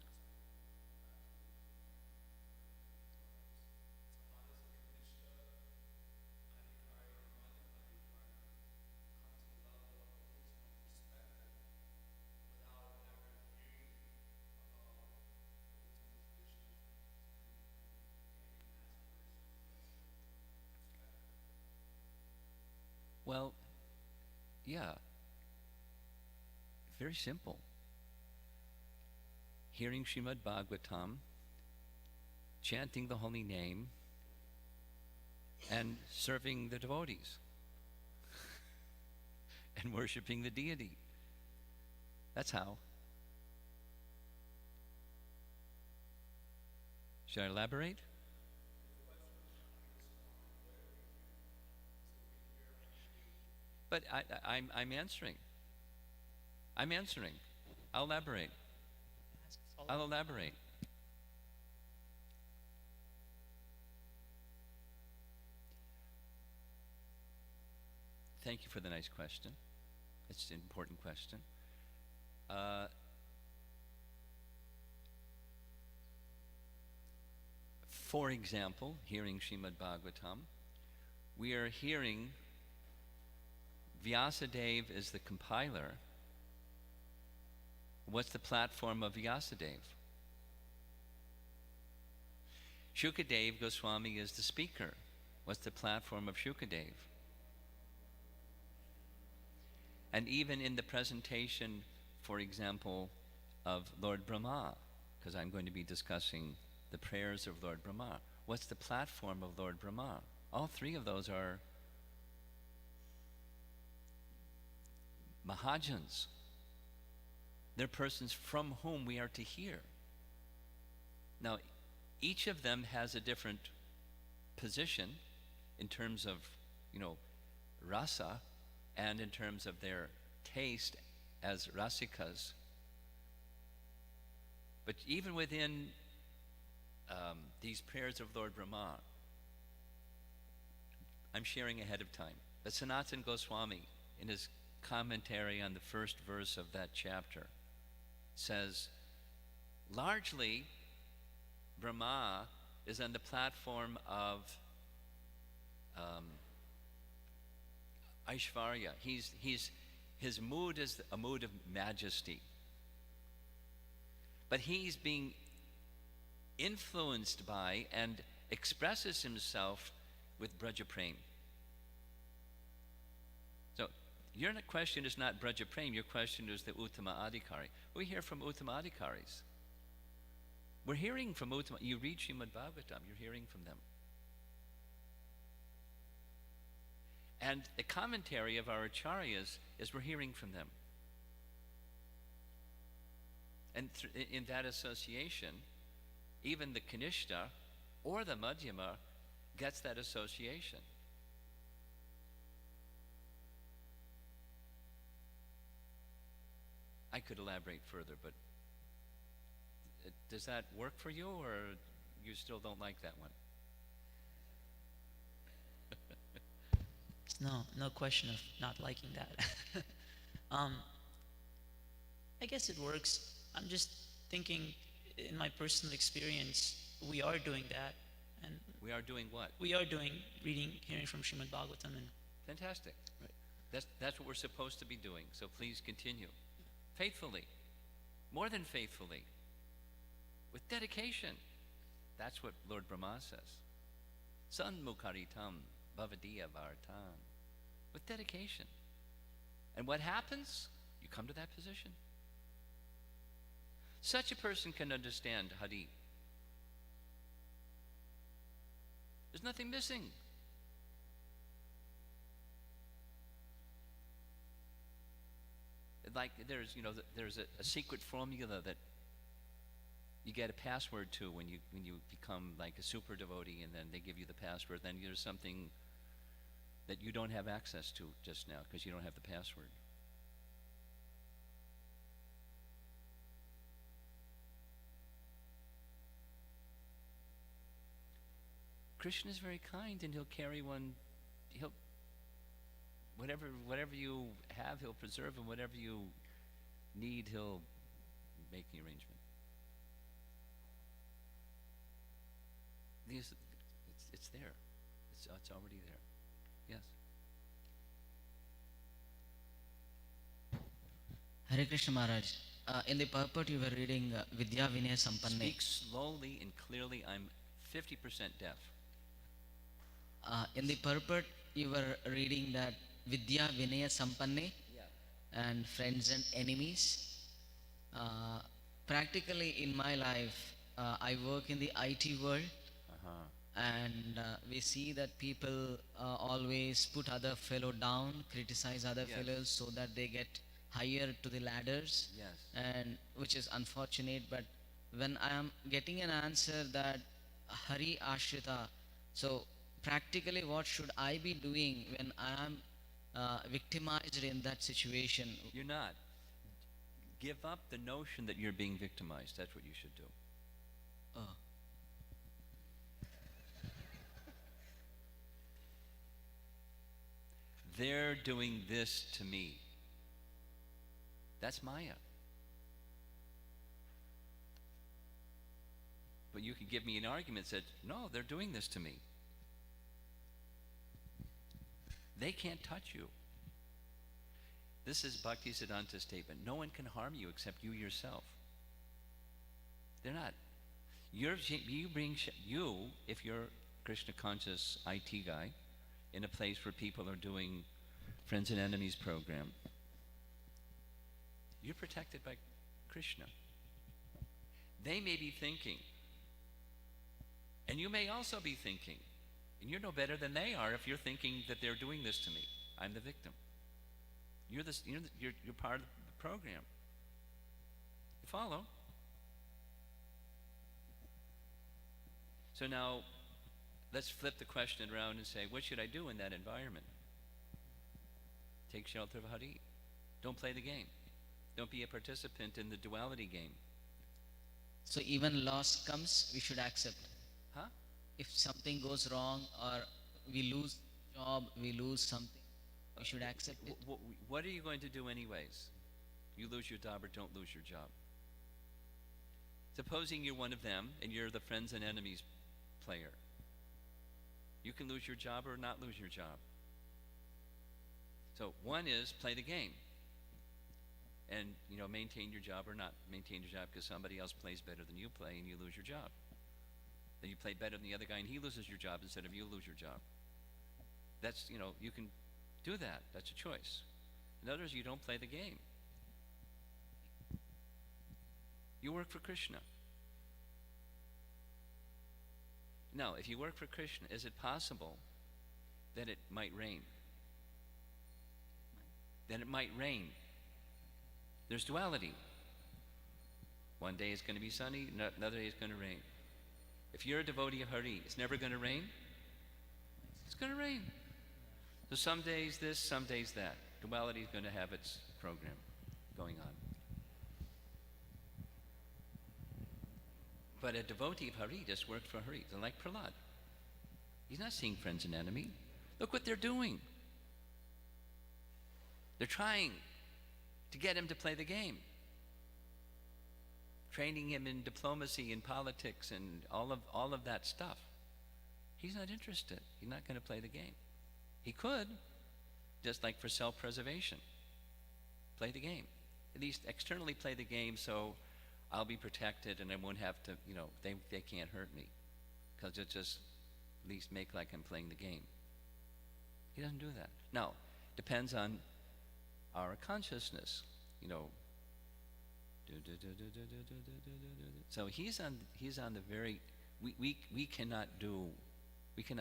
Well, yeah. Very simple. Hearing Srimad Bhagavatam, chanting the holy name, and serving the devotees, and worshiping the deity. That's how. Should I elaborate? But I'm answering. I'm answering. I'll elaborate. I'll elaborate. Thank you for the nice question. It's an important question. For example, hearing Srimad Bhagavatam, we are hearing Vyasadeva is the compiler. What's the platform of Vyasadeva? Shukadeva Goswami is the speaker. What's the platform of Shukadeva? And even in the presentation, for example, of Lord Brahma, because I'm going to be discussing the prayers of Lord Brahma, what's the platform of Lord Brahma? All three of those are Mahajans. They're persons from whom we are to hear. Now, each of them has a different position in terms of, rasa, and in terms of their taste as rasikas. But even within these prayers of Lord Brahma, I'm sharing ahead of time, but Sanatana Goswami, in his commentary on the first verse of that chapter, says, largely, Brahma is on the platform of Aishvarya. His mood is a mood of majesty. But he's being influenced by and expresses himself with Braja Prem. So your question is not Braja Prem, your question is the Uttama Adhikari. We hear from Uttama Adhikaris. We're hearing from Uttama. You read Srimad Bhagavatam, you're hearing from them. And the commentary of our acharyas is we're hearing from them. And in that association, even the Kanishta or the Madhyama gets that association. I could elaborate further, but does that work for you, or you still don't like that one? No question of not liking that. I guess it works. I'm just thinking, in my personal experience, we are doing that, and We are doing what? we are doing hearing from Srimad Bhagavatam, and Fantastic. Right. That's what we're supposed to be doing. So please continue. Faithfully. More than faithfully. with dedication. That's what Lord Brahma says. Sanmukaritam bhavadiya vartan. With dedication. And what happens? You come to that position. Such a person can understand Hari. There's nothing missing. Like there's a secret formula that you get a password to when you become like a super devotee, and then they give you the password. Then there's something that you don't have access to just now because you don't have the password. Krishna is very kind, and he'll carry one. He'll whatever you have, he'll preserve, and whatever you need, he'll make the arrangement. It's there. It's already there. Yes. Hare Krishna Maharaj. In the purport you were reading Vidya Vinaya Sampanne. Speak slowly and clearly. I'm 50% deaf. In the purport you were reading that Vidya Vinaya Sampanne and friends and enemies. Practically in my life, I work in the IT world. And we see that people always put other fellow down, criticize other fellows so that they get higher to the ladders. Yes. And which is unfortunate. But when I am getting an answer that Hari Ashrita, so practically what should I be doing when I am victimized in that situation? You're not. Give up the notion that you're being victimized. That's what you should do. Oh. They're doing this to me. That's Maya. But you could give me an argument that said, no, they're doing this to me. They can't touch you. This is Bhaktisiddhanta's statement. No one can harm you except you yourself. They're not. If you're Krishna conscious IT guy, in a place where people are doing Friends and Enemies program, you're protected by Krishna. They may be thinking, and you may also be thinking, and you're no better than they are if you're thinking that they're doing this to me. I'm the victim. You're part of the program. You follow? So now, let's flip the question around and say, what should I do in that environment? Take shelter of Hari. Don't play the game. Don't be a participant in the duality game. So even loss comes, we should accept. Huh? If something goes wrong or we lose job, we lose something, we should accept it. What are you going to do anyways? You lose your job or don't lose your job. Supposing you're one of them and you're the Friends and Enemies player. You can lose your job or not lose your job. So one is play the game and maintain your job or not maintain your job because somebody else plays better than you play and you lose your job. Then you play better than the other guy and he loses your job instead of you lose your job. That's, you can do that. That's a choice. In other words, you don't play the game. You work for Krishna. Now, if you work for Krishna, is it possible that it might rain? Then it might rain. There's duality. One day it's going to be sunny, another day it's going to rain. If you're a devotee of Hari, it's never going to rain? It's going to rain. So some days this, some days that. Duality is going to have its program going on. But a devotee of Hari just worked for Hari. They're like Prahlad. He's not seeing friends and enemy. Look what they're doing. They're trying to get him to play the game. Training him in diplomacy and politics and all of that stuff. He's not interested. He's not going to play the game. He could, just like for self-preservation. Play the game. At least externally play the game so I'll be protected and I won't have to, they can't hurt me because it just at least make like I'm playing the game. He doesn't do that. Now, depends on our consciousness, So he's on the very, we cannot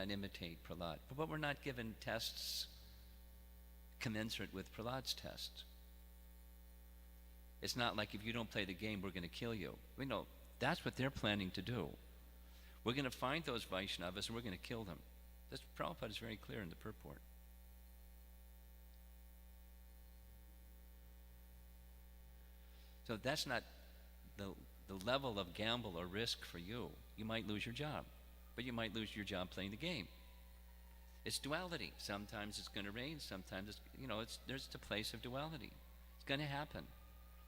imitate Prahlad, but we're not given tests commensurate with Prahlad's tests. It's not like if you don't play the game, we're going to kill you. We know that's what they're planning to do. We're going to find those Vaishnavas and we're going to kill them. This Prabhupada is very clear in the purport. So that's not the level of gamble or risk for you. You might lose your job, but you might lose your job playing the game. It's duality. Sometimes it's going to rain. Sometimes there's the place of duality. It's going to happen.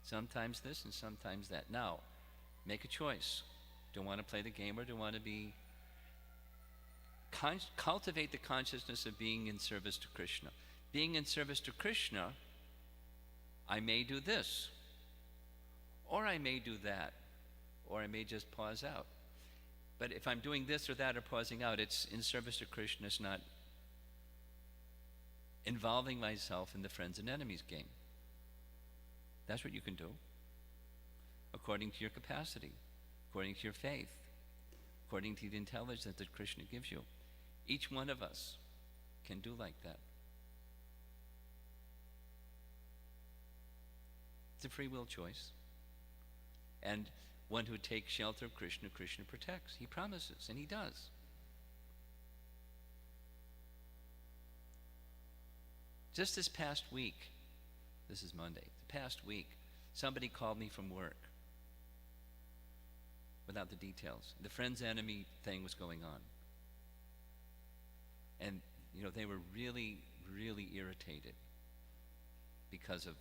Sometimes this and sometimes that. Now, make a choice. Do you want to play the game or do you want to be cultivate the consciousness of being in service to Krishna? Being in service to Krishna, I may do this, or I may do that, or I may just pause out. But if I'm doing this or that or pausing out, it's in service to Krishna. It's not involving myself in the friends and enemies game. That's what you can do, according to your capacity, according to your faith, according to the intelligence that Krishna gives you. Each one of us can do like that. It's a free will choice. And one who takes shelter of Krishna, Krishna protects. He promises, and he does. Just this past week, this is Monday, the past week, somebody called me from work without the details. The friend's enemy thing was going on. And, they were really, really irritated because of,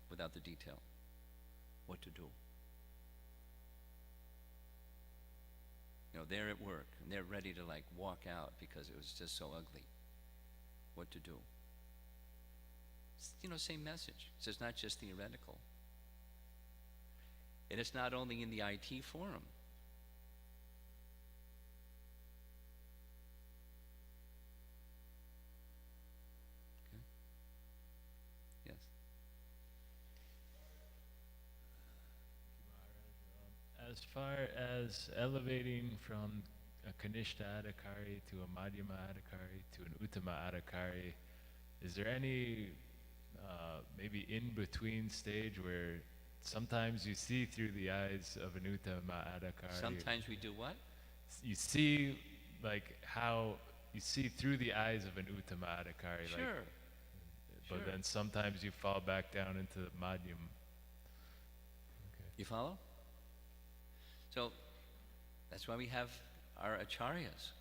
without the detail, what to do. They're at work, and they're ready to, walk out because it was just so ugly. What to do? Same message. So it's not just theoretical. And it's not only in the IT forum. Okay. Yes. As far as elevating from a Kanishta Adhikari to a Madhyama Adhikari to an Uttama Adhikari, is there any maybe in-between stage where sometimes you see through the eyes of an Uttama Adhikari? Sometimes we do what? You see, how you see through the eyes of an Uttama Adhikari. Sure. But Sure. then sometimes you fall back down into the Madhyam. You follow? So that's why we have our acharyas.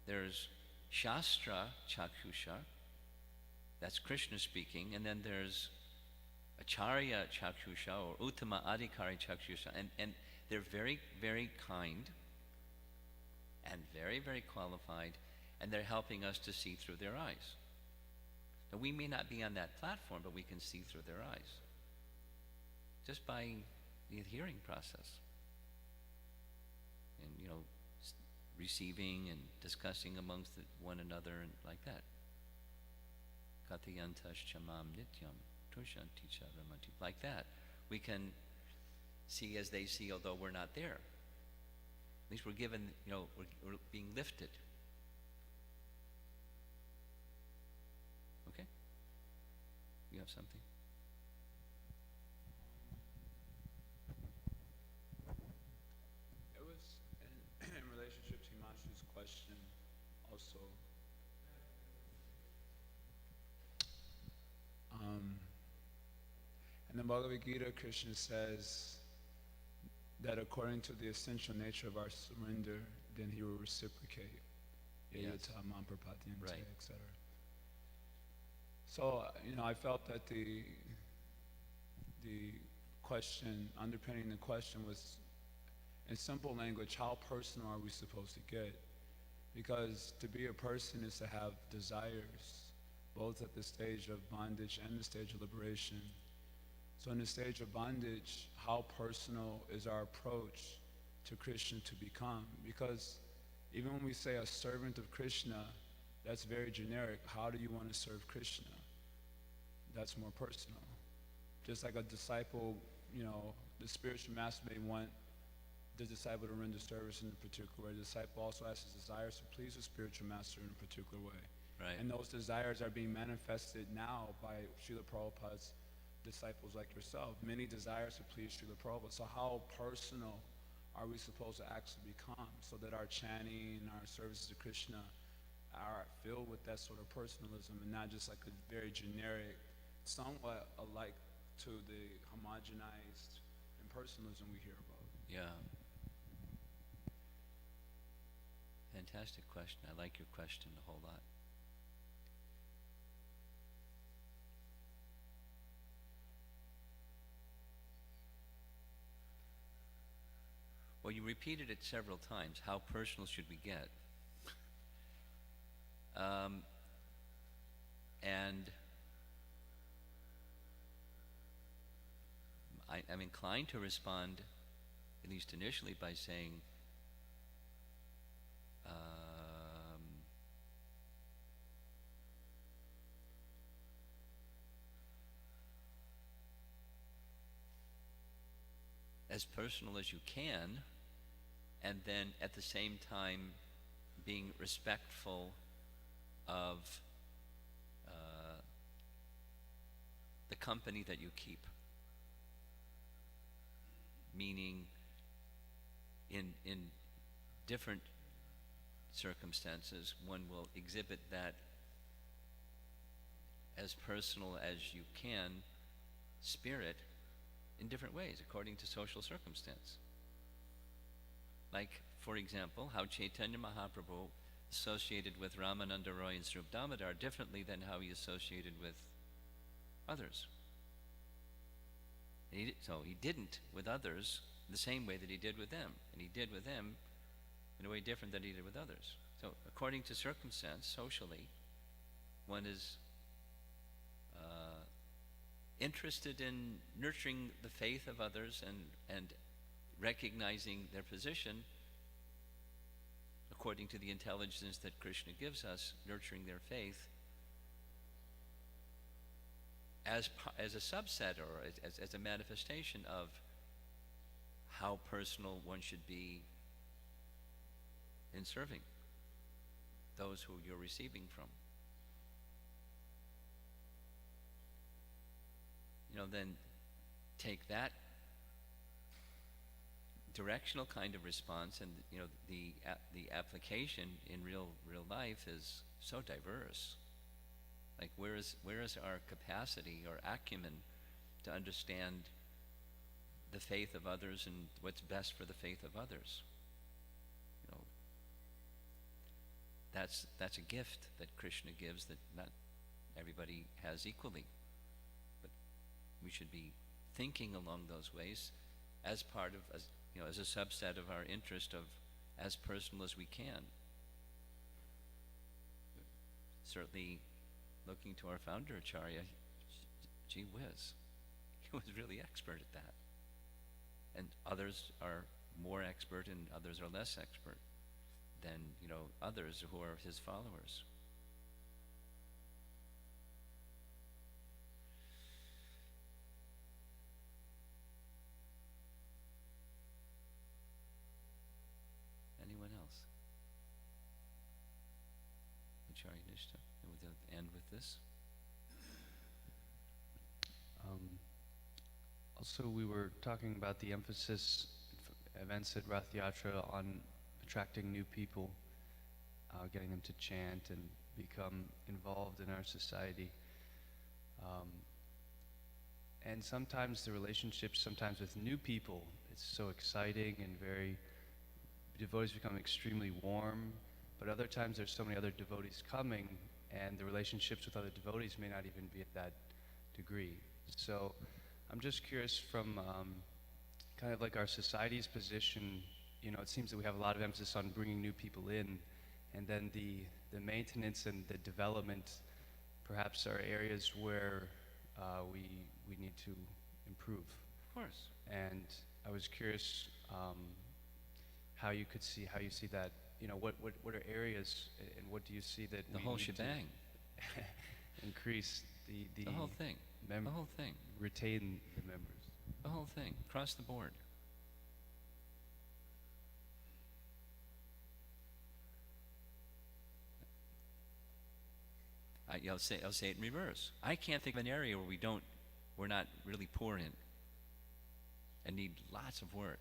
There's Shastra Chakshusha, that's Krishna speaking, and then there's Acharya Chakshusha or Uttama Adhikari Chakshusha, and they're very, very kind and very, very qualified, and they're helping us to see through their eyes. Now, we may not be on that platform, but we can see through their eyes just by the hearing process. And, receiving and discussing amongst one another and like that. Kathayantash chamam nityam tushanti charamanti. Like that. We can see as they see, although we're not there. At least we're given, we're being lifted. Okay? You have something? It was in relationship to Himanshu's question also. In the Bhagavad Gita, Krishna says that according to the essential nature of our surrender, then he will reciprocate. Yes. Right. Etc. So, I felt that the question, underpinning the question was, in simple language, how personal are we supposed to get? Because to be a person is to have desires, both at the stage of bondage and the stage of liberation. So in the stage of bondage, how personal is our approach to Krishna to become? Because even when we say a servant of Krishna, that's very generic. How do you want to serve Krishna? That's more personal. Just like a disciple, the spiritual master may want the disciple to render service in a particular way. The disciple also has his desires to please the spiritual master in a particular way. Right. And those desires are being manifested now by Srila Prabhupada's disciples like yourself. Many desires to please Srila Prabhupada. So how personal are we supposed to actually become so that our chanting, our services to Krishna are filled with that sort of personalism and not just like a very generic, somewhat alike to the homogenized impersonalism we hear about. Yeah. Fantastic question. I like your question a whole lot. Well, you repeated it several times. How personal should we get? And I'm inclined to respond, at least initially, by saying, as personal as you can, and then at the same time being respectful of the company that you keep. Meaning, in different circumstances, one will exhibit that as personal as you can spirit in different ways according to social circumstance. Like, for example, how Chaitanya Mahaprabhu associated with Ramananda Roy and Swarup Damodar differently than how he associated with others. So he didn't with others the same way that he did with them, and he did with them in a way different than he did with others. So according to circumstance, socially, one is interested in nurturing the faith of others and recognizing their position according to the intelligence that Krishna gives us, nurturing their faith as a subset or as a manifestation of how personal one should be in serving those who you're receiving from. Then take that directional kind of response, and the application in real life is so diverse. Like, where is our capacity or acumen to understand the faith of others and what's best for the faith of others? That's a gift that Krishna gives that not everybody has equally. But we should be thinking along those ways as part of, as a subset of our interest of as personal as we can. Certainly, looking to our founder Acharya, gee whiz, he was really expert at that. And others are more expert and others are less expert than, others who are his followers. Anyone else? Acharya Nishta, and we'll end with this. Also, we were talking about the emphasis events at Rath Yatra on attracting new people, getting them to chant and become involved in our society. And sometimes the relationships, with new people, it's so exciting and devotees become extremely warm, but other times there's so many other devotees coming and the relationships with other devotees may not even be at that degree. So I'm just curious from kind of like our society's position, it seems that we have a lot of emphasis on bringing new people in, and then the maintenance and the development perhaps are areas where we need to improve. Of course. And I was curious how you see that. What are areas, and what do you see that The we whole need shebang. to increase the The whole thing. mem- The whole thing. retain the members? The whole thing. Across the board. I'll say it in reverse. I can't think of an area where we're not really poor in, and need lots of work.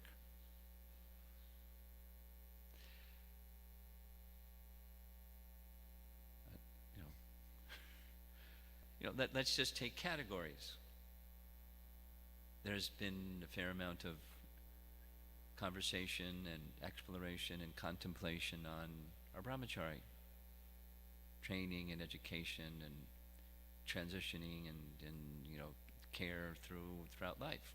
You know, let's just take categories. There's been a fair amount of conversation and exploration and contemplation on our brahmachari training and education and transitioning and care throughout life.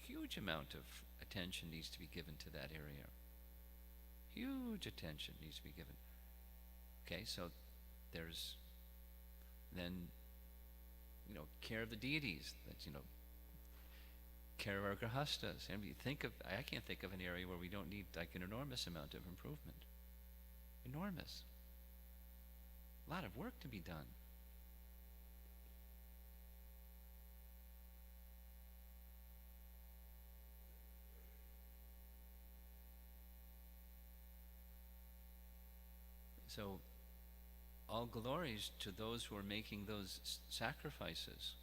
Huge amount of attention needs to be given to that area. Huge attention needs to be given. Okay, so there's then care of the deities. That's care of our grihastas. And I can't think of an area where we don't need like an enormous amount of improvement. Enormous. A lot of work to be done. So, all glories to those who are making those sacrifices.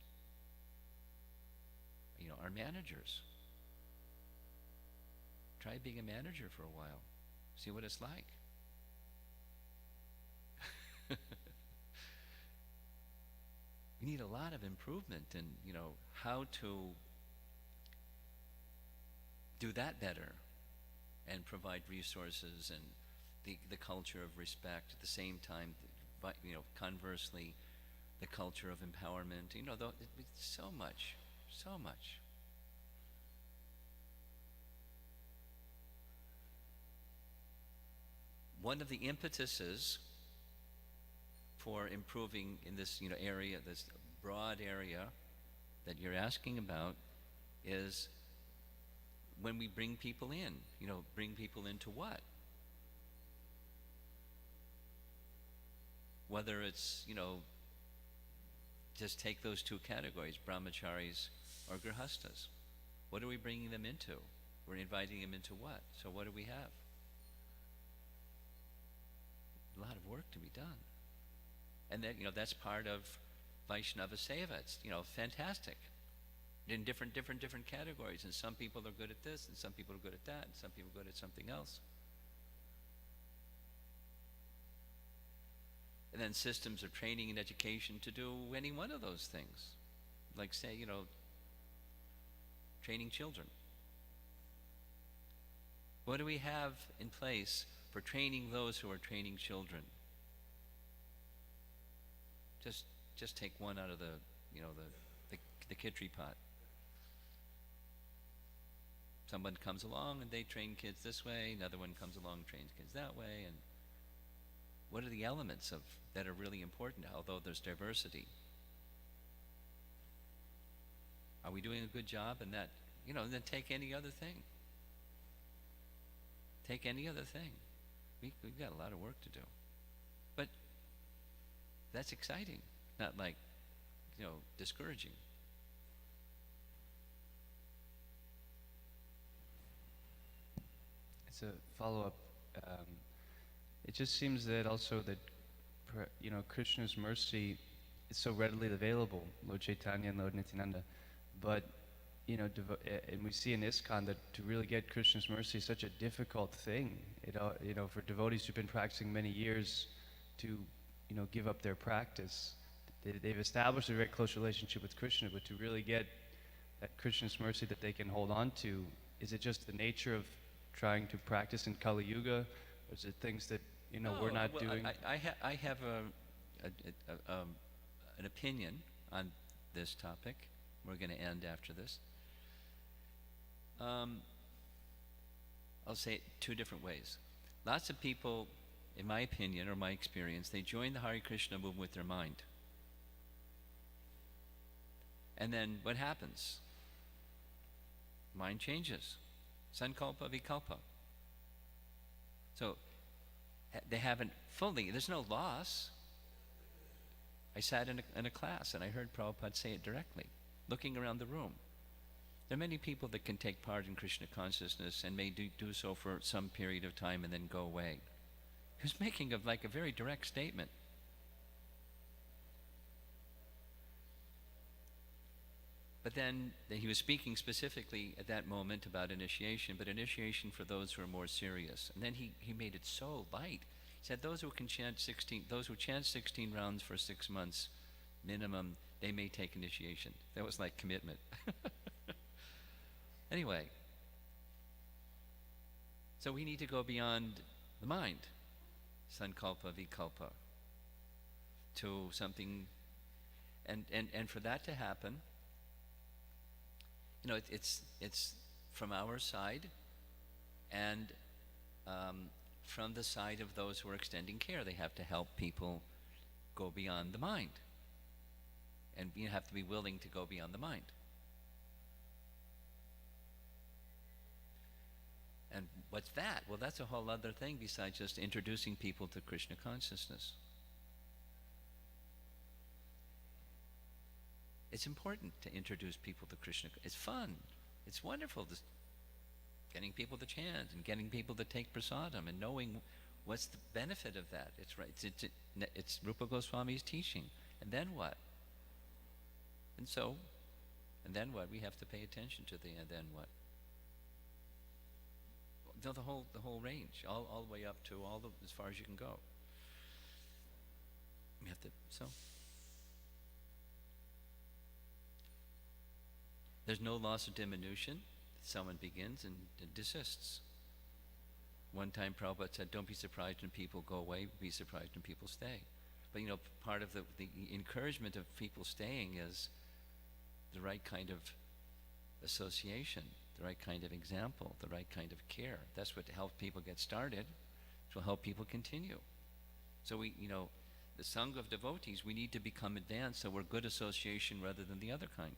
Our managers. Try being a manager for a while. See what it's like. We need a lot of improvement in, how to do that better and provide resources and the culture of respect at the same time, but conversely, the culture of empowerment. So much. One of the impetuses for improving in this area, this broad area that you're asking about, is when we bring people in. Bring people into what? Whether it's just take those two categories, brahmacharis or grihastas. What are we bringing them into? We're inviting them into what? So what do we have? A lot of work to be done. And then, that's part of Vaishnava Seva. It's, fantastic. In different categories. And some people are good at this, and some people are good at that, and some people are good at something else. And then systems of training and education to do any one of those things. Like, say, training children. What do we have in place for training those who are training children? Just take one out of the kitri pot. Someone comes along and they train kids this way, another one comes along and trains kids that way, and what are the elements that are really important, although there's diversity? Are we doing a good job in that? And then take any other thing. Take any other thing. We've got a lot of work to do. But that's exciting, not like, discouraging. It's a follow-up. It just seems that also that, Krishna's mercy is so readily available, Lord Chaitanya and Lord Nityananda, but, and we see in Iskcon that to really get Krishna's mercy is such a difficult thing, for devotees who've been practicing many years to, give up their practice. They've established a very close relationship with Krishna, but to really get that Krishna's mercy that they can hold on to, is it just the nature of trying to practice in Kali Yuga, or is it things that we're not doing? I have an opinion on this topic. We're going to end after this. I'll say it two different ways. Lots of people, in my opinion or my experience, they join the Hare Krishna movement with their mind. And then what happens? Mind changes. Sankalpa vikalpa. So they haven't fully, there's no loss. I sat in a class and I heard Prabhupada say it directly, looking around the room. There are many people that can take part in Krishna consciousness and may do so for some period of time and then go away. He was making a very direct statement. But then he was speaking specifically at that moment about initiation, but initiation for those who are more serious. And then he made it so light. He said those who chant 16 rounds for 6 months minimum, they may take initiation. That was like commitment. Anyway, so we need to go beyond the mind, sankalpa vikalpa, to something, and for that to happen, it's from our side and from the side of those who are extending care. They have to help people go beyond the mind, and you have to be willing to go beyond the mind. And what's that? Well, that's a whole other thing besides just introducing people to Krishna consciousness. It's important to introduce people to Krishna. It's fun. It's wonderful, getting people to chant and getting people to take prasadam and knowing what's the benefit of that. It's right. It's Rupa Goswami's teaching. And then what? And then what? We have to pay attention to and then what? No, the whole range, all the way up to as far as you can go. We have to. There's no loss or diminution. Someone begins and desists. One time Prabhupada said, don't be surprised when people go away, be surprised when people stay. But part of the encouragement of people staying is the right kind of association, the right kind of example, the right kind of care. That's what helps people get started. It will help people continue. So the Sangha of devotees, we need to become advanced so we're good association rather than the other kind.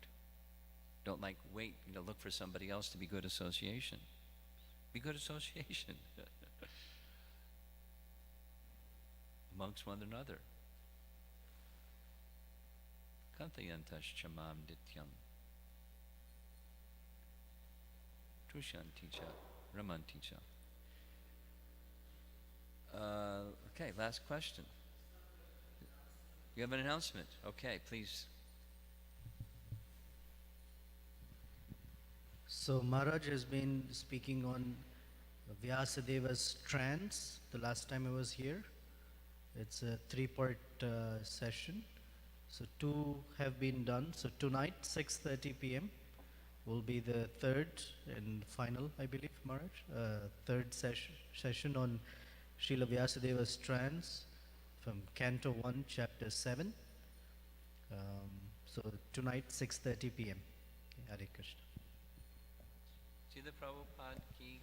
Don't wait, look for somebody else to be good association. Be good association amongst one another. Kantayantash chamam dityam. Trushanticha, Ramanticha. Okay, last question. You have an announcement? Okay, please. So Maharaj has been speaking on Vyasadeva's trance the last time I was here. It's a 3-part session. So 2 have been done. So tonight, 6:30 p.m. will be the third and final, I believe, Maharaj, third session on Srila Vyasadeva's trance from Canto 1, Chapter 7. So tonight, 6:30 p.m. Hare Krishna. Srila Prabhupada ki